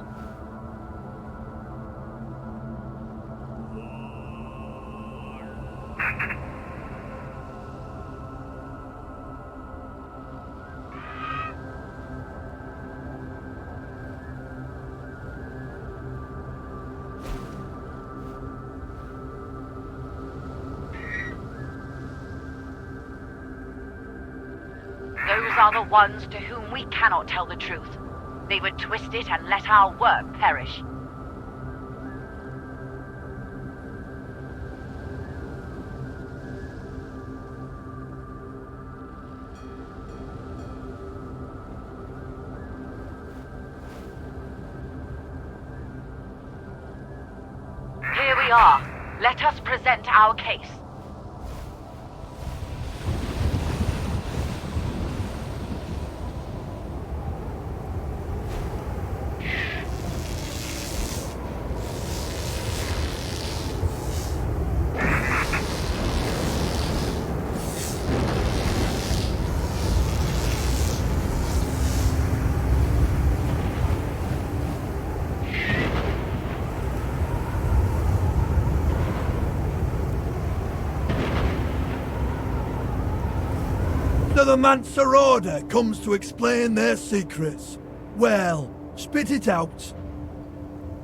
Those are the ones to whom we cannot tell the truth. They would twist it and let our work perish. Here we are. Let us present our case. The Mancer Order comes to explain their secrets. Well, spit it out.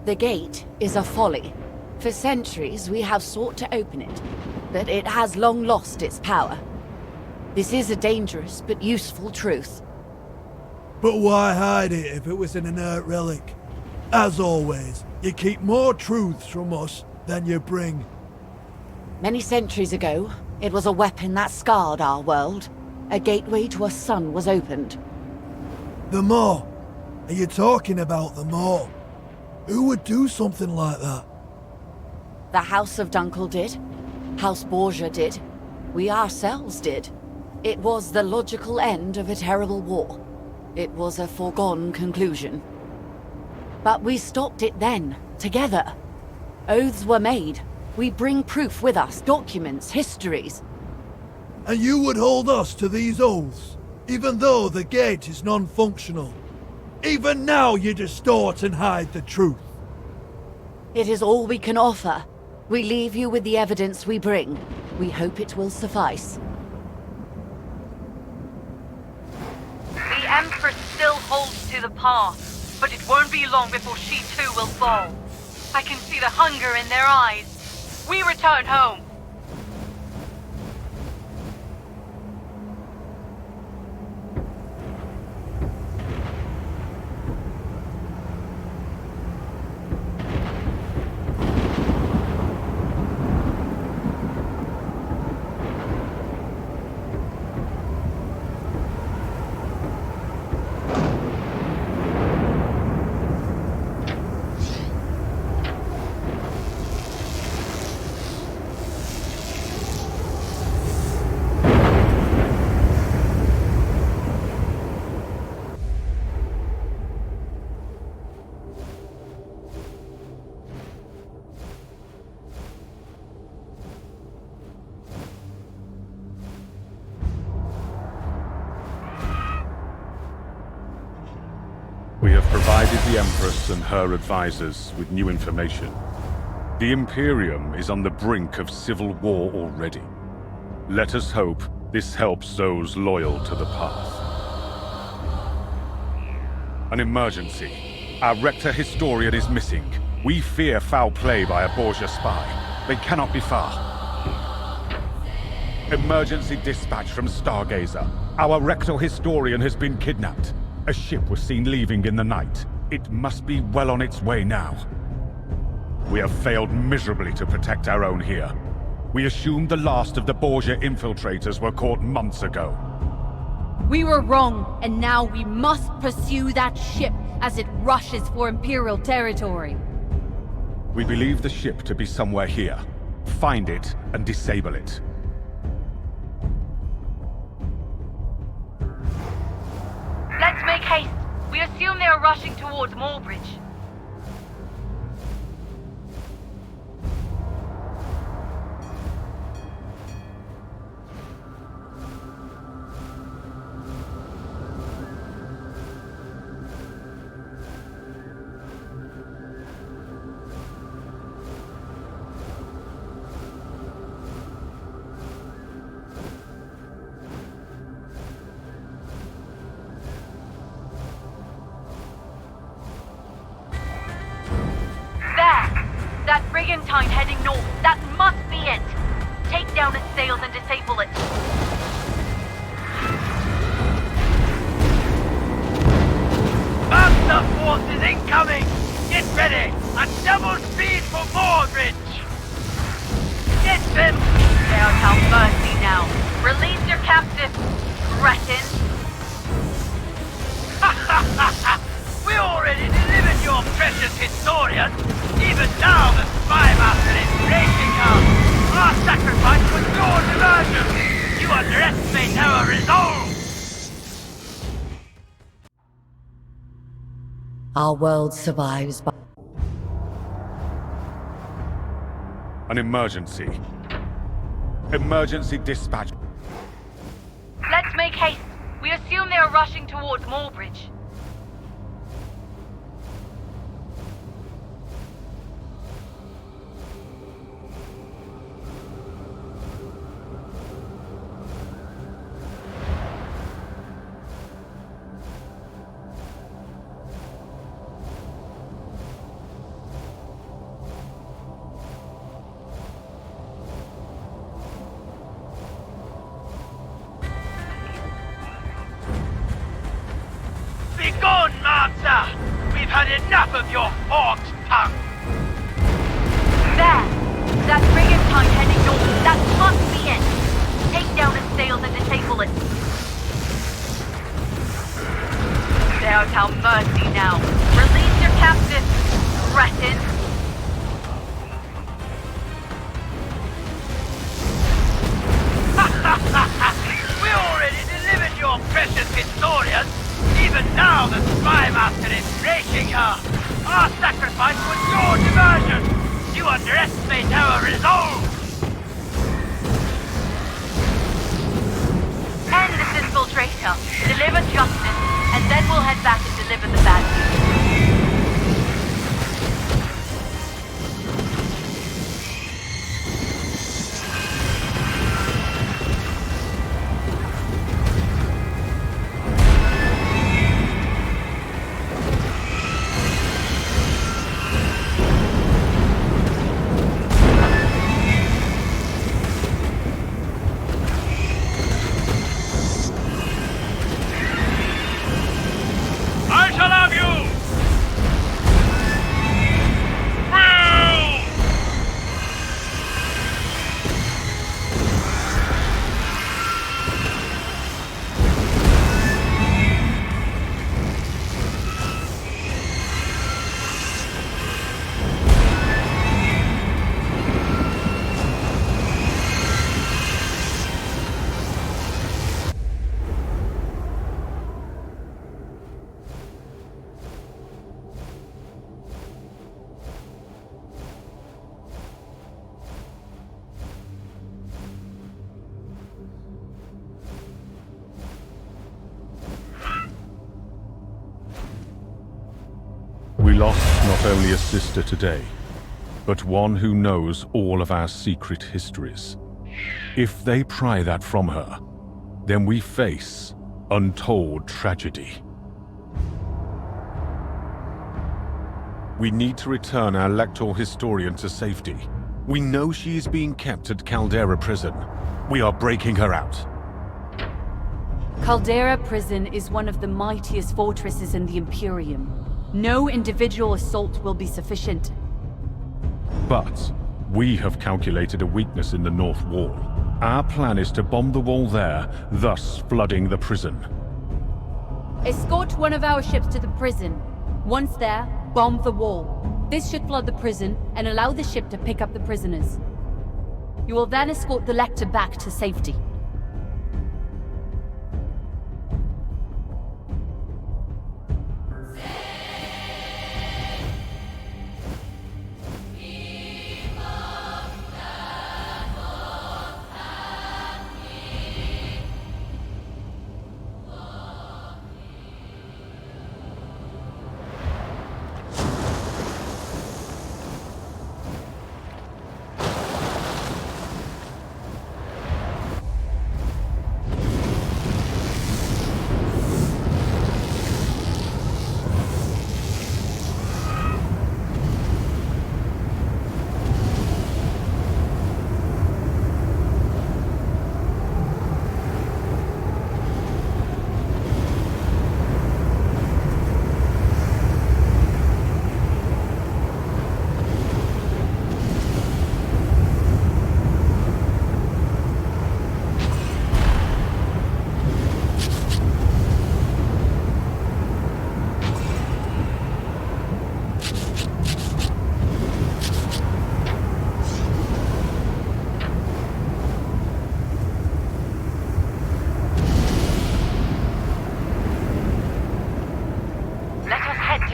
The gate is a folly. For centuries we have sought to open it, but it has long lost its power. This is a dangerous but useful truth. But why hide it if it was an inert relic? As always, you keep more truths from us than you bring. Many centuries ago, it was a weapon that scarred our world. A gateway to a sun was opened. The Maw? Are you talking about the Maw? Who would do something like that? The House of Dunkel did. House Borgia did. We ourselves did. It was the logical end of a terrible war. It was a foregone conclusion. But we stopped it then, together. Oaths were made. We bring proof with us, documents, histories. And you would hold us to these oaths? even though the gate is non-functional. Even now you distort and hide the truth. It is all we can offer. We leave you with the evidence we bring. We hope it will suffice. The Empress still holds to the path, but it won't be long before she too will fall. I can see the hunger in their eyes. We return home. We have provided the Empress and her advisors with new information. The Imperium is on the brink of civil war already. Let us hope this helps those loyal to the path. An emergency. Our Rector Historian is missing. We fear foul play by a Borgia spy. They cannot be far. Emergency dispatch from Stargazer. Our Rector Historian has been kidnapped. A ship was seen leaving in the night. It must be well on its way now. We have failed miserably to protect our own here. We assumed the last of the Borgia infiltrators were caught months ago. We were wrong, and now we must pursue that ship as it rushes for Imperial territory. We believe the ship to be somewhere here. Find it and disable it. Let's make haste. We assume they are rushing towards Moorbridge. That brigantine heading north, that must be it! Take down its sails and disable it. Master forces incoming! Get ready! A double speed for Moorbridge! Get them! They are our mercy now. Release your captive, Breton. We already delivered your precious historian! Even now, the spy master is breaking up! Our sacrifice was your diversion! You underestimate our resolve! Our world survives by... An emergency. Emergency dispatch. Let's make haste. We assume they are rushing towards Moorbridge. Begone, Master! We've had enough of your forked tongue! There! That brigantine heading north, that must be it! Take down its sails and disable it. They are at our mercy now. Release your captive, Breton. We already delivered your precious historian! Even now, the spy master is breaking her! Our sacrifice was your diversion! You underestimate our resolve! End this infiltrator. and then we'll head back and deliver the bad news. I shall have you! Thrill! We lost not only a sister today, but one who knows all of our secret histories. If they pry that from her, then we face untold tragedy. We need to return our Lector Historian to safety. We know she is being kept at Caldera Prison. We are breaking her out. Caldera Prison is one of the mightiest fortresses in the Imperium. No individual assault will be sufficient. But we have calculated a weakness in the North Wall. Our plan is to bomb the wall there, thus flooding the prison. Escort one of our ships to the prison. Once there, bomb the wall. This should flood the prison and allow the ship to pick up the prisoners. You will then escort the Lector back to safety.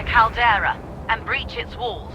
Caldera and breach its walls.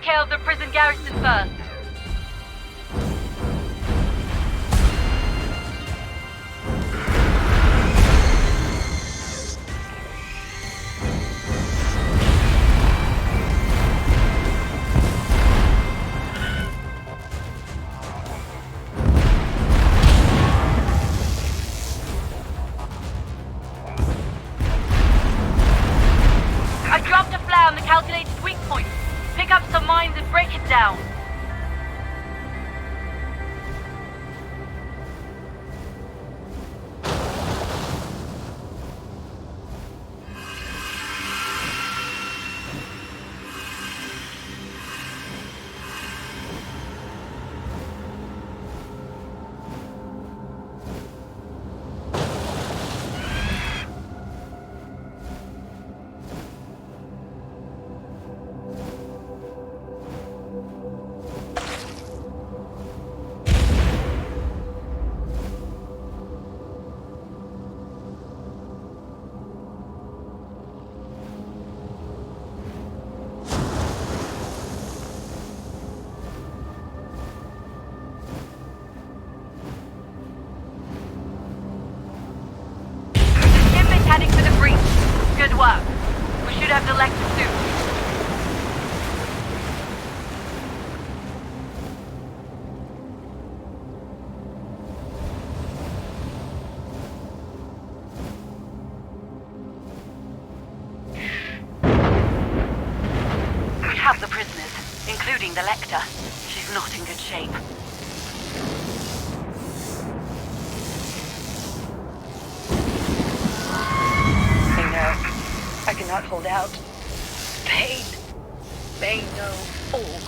care of the prison garrison first. I dropped a flare on the calculated weak point. Pick up some mines and break it down. Heading for the breach. Good work. We should have the lecture soon. We have the prisoners, including the Lector. She's not in good shape. I cannot hold out. Pain. They know all.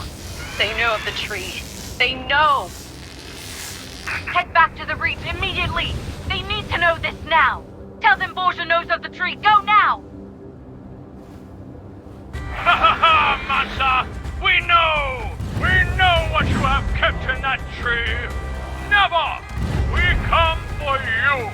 They know of the tree. They know! Head back to the breach immediately! They need to know this now! Tell them Borgia knows of the tree! Go now! Ha ha ha, Mansa! We know! We know what you have kept in that tree! Never! We come for you!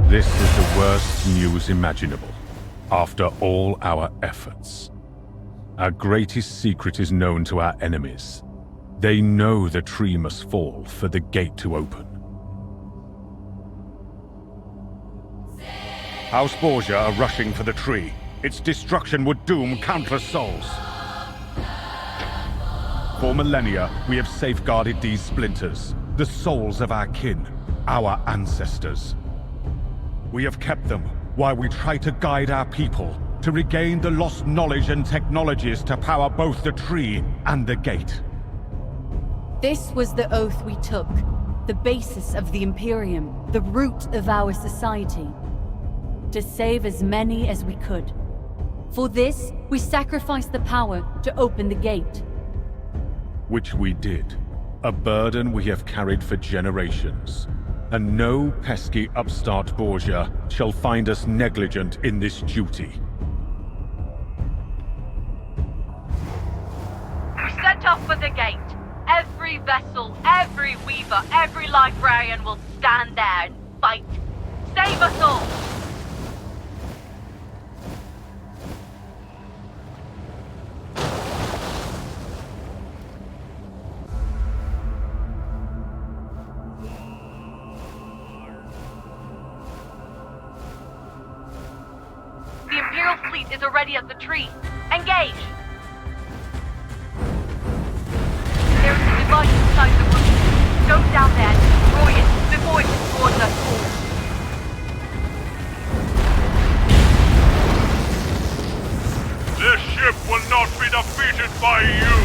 This is the worst news imaginable, after all our efforts. Our greatest secret is known to our enemies. They know the tree must fall for the gate to open. House Borgia are rushing for the tree. Its destruction would doom countless souls. For millennia, we have safeguarded these splinters, the souls of our kin, our ancestors. We have kept them while we try to guide our people to regain the lost knowledge and technologies to power both the tree and the gate. This was the oath we took, the basis of the Imperium, the root of our society. To save as many as we could. For this, we sacrificed the power to open the gate. Which we did. A burden we have carried for generations. And no pesky upstart Borgia shall find us negligent in this duty. Set off for the gate. Every vessel, every weaver, every librarian will stand there and fight. Save us all! The Imperial fleet is already at the tree. Engage! There is a device inside the room. Go down there and destroy it before it destroys us all. This ship will not be defeated by you!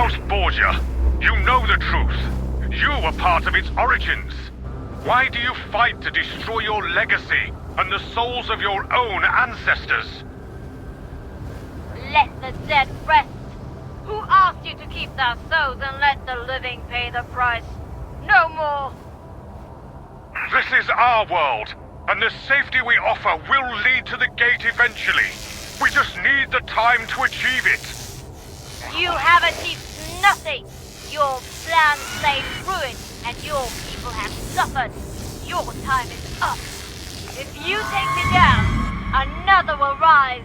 House Borgia, you know the truth. You were part of its origins. Why do you fight to destroy your legacy and the souls of your own ancestors? Let the dead rest. Who asked you to keep their souls and let the living pay the price? No more. This is our world, and the safety we offer will lead to the gate eventually. We just need the time to achieve it. You have achieved nothing. Your plans lay ruined, and your people have suffered. Your time is up. If you take me down, another will rise.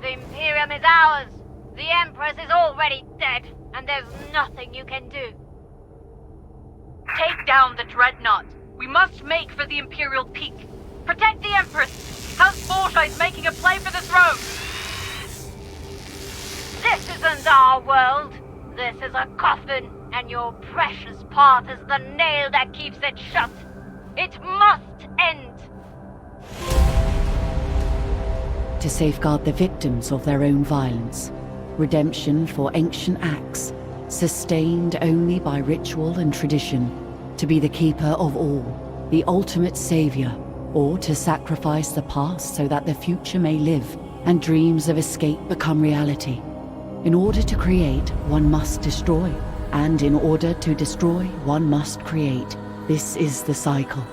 The Imperium is ours. The Empress is already dead, and there's nothing you can do. Take down the Dreadnought. We must make for the Imperial Peak. Protect the Empress. House Borgia is making a play for the throne. This isn't our world. This is a coffin, and your precious part is the nail that keeps it shut. It must end. To safeguard the victims of their own violence, redemption for ancient acts, sustained only by ritual and tradition, to be the keeper of all, the ultimate savior, or to sacrifice the past so that the future may live and dreams of escape become reality. In order to create, one must destroy, and in order to destroy, one must create. This is the cycle,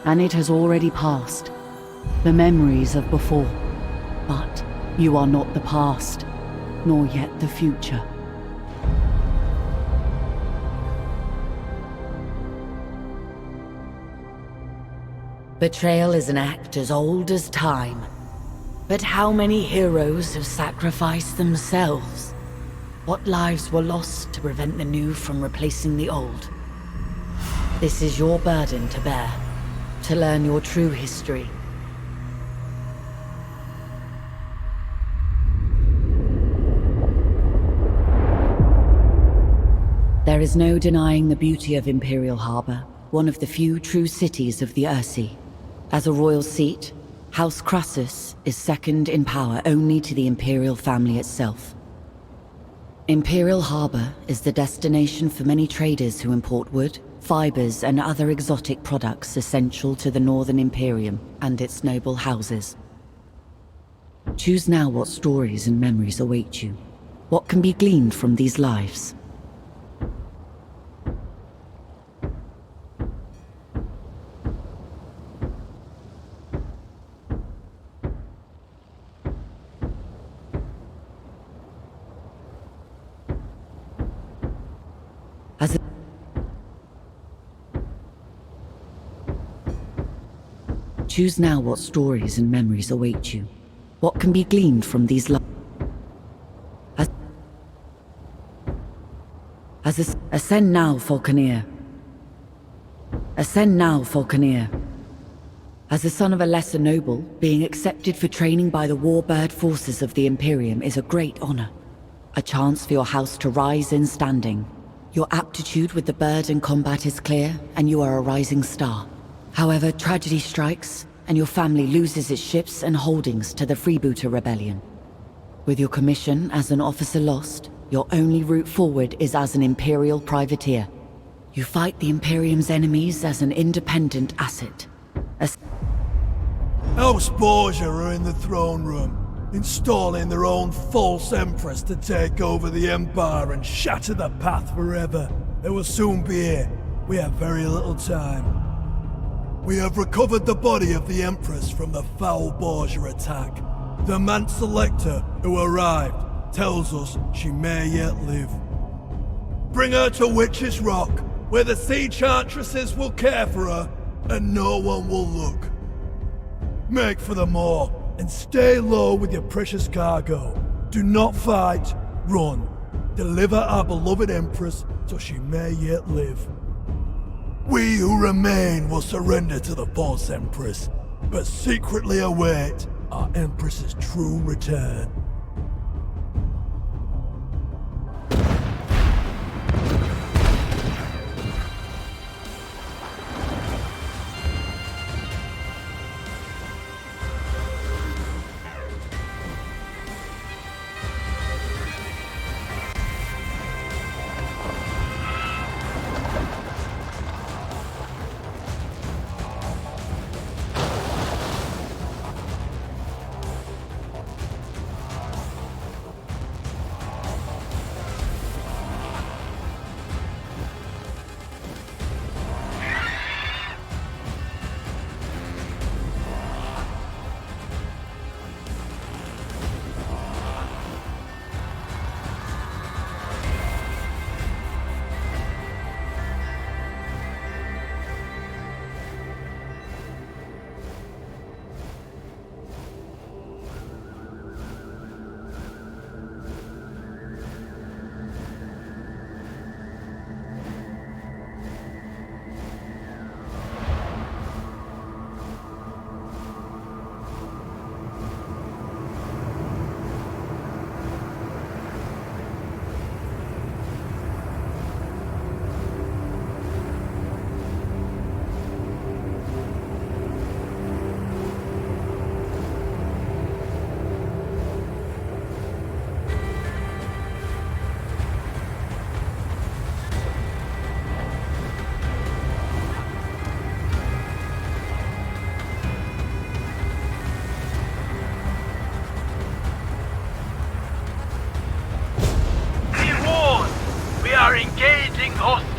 and it has already passed. The memories of before, but you are not the past, nor yet the future. Betrayal is an act as old as time. But how many heroes have sacrificed themselves? What lives were lost to prevent the new from replacing the old? This is your burden to bear, to learn your true history. There is no denying the beauty of Imperial Harbor, one of the few true cities of the Ursi. As a royal seat, House Crassus is second in power only to the Imperial family itself. Imperial Harbor is the destination for many traders who import wood, fibers, and other exotic products essential to the Northern Imperium and its noble houses. Choose now what stories and memories await you. What can be gleaned from these lives? Choose now what stories and memories await you. What can be gleaned from these lives? Ascend now, Falconeer. Ascend now, Falconeer. As the son of a lesser noble, being accepted for training by the warbird forces of the Imperium is a great honor. A chance for your house to rise in standing. Your aptitude with the bird and combat is clear, and you are a rising star. However, tragedy strikes, and your family loses its ships and holdings to the Freebooter Rebellion. With your commission as an officer lost, your only route forward is as an Imperial privateer. You fight the Imperium's enemies as an independent asset. House Borgia are in the throne room, installing their own false empress to take over the Empire and shatter the path forever. They will soon be here. We have very little time. We have recovered the body of the Empress from the foul Borgia attack. The man selector who arrived tells us she may yet live. Bring her to Witch's Rock, where the sea chantresses will care for her and no one will look. Make for the moor and stay low with your precious cargo. Do not fight, run. Deliver our beloved Empress so she may yet live. We who remain will surrender to the false Empress, but secretly await our Empress's true return.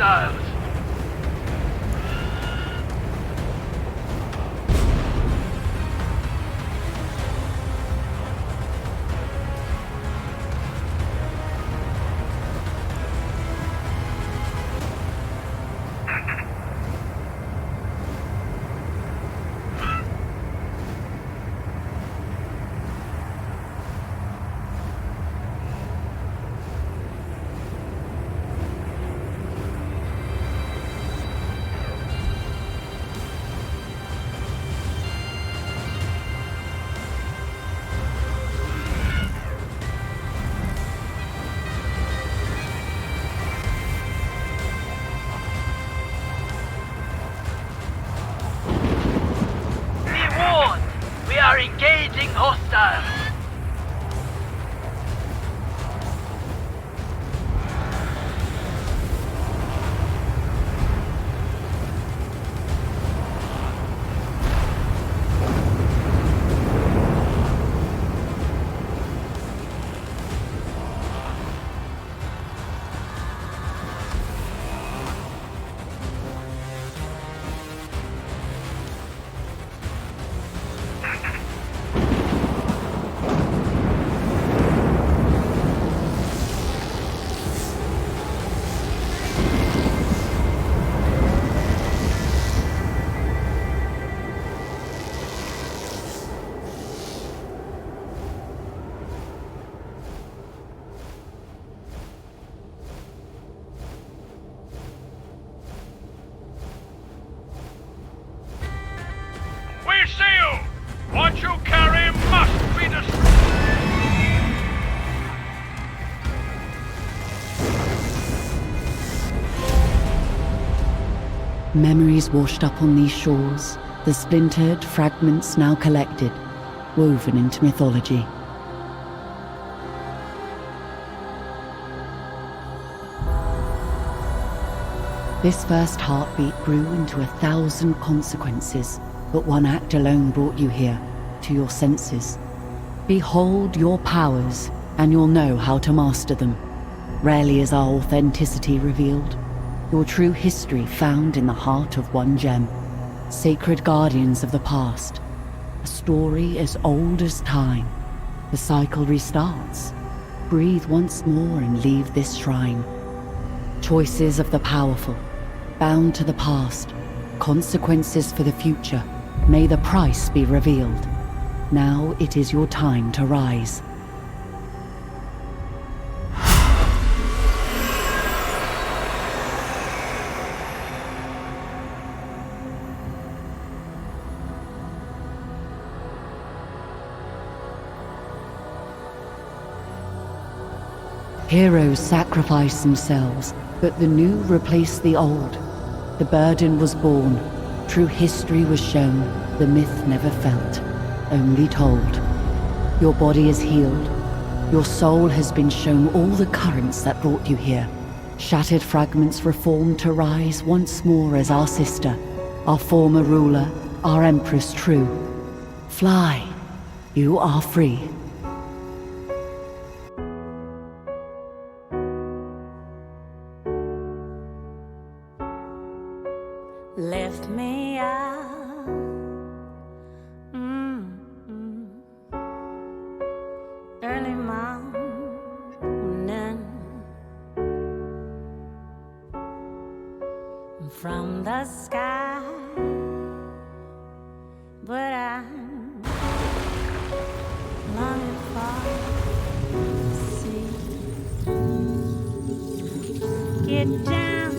hostiles. We are engaging hostiles. We see you! What you carry must be destroyed! Memories washed up on these shores, the splintered fragments now collected, woven into mythology. This first heartbeat grew into 1,000 consequences, but one act alone brought you here, to your senses. Behold your powers, and you'll know how to master them. Rarely is our authenticity revealed. Your true history found in the heart of one gem. Sacred guardians of the past. A story as old as time. The cycle restarts. Breathe once more and leave this shrine. Choices of the powerful, bound to the past. Consequences for the future. May the price be revealed. Now it is your time to rise. Heroes sacrifice themselves, but the new replaced the old. The burden was born, true history was shown, the myth never felt, only told. Your body is healed, your soul has been shown all the currents that brought you here. Shattered fragments reformed to rise once more as our sister, our former ruler, our empress true. Fly, you are free. Left me out. Early morning from the sky, but I'm longing for the sea. Get down,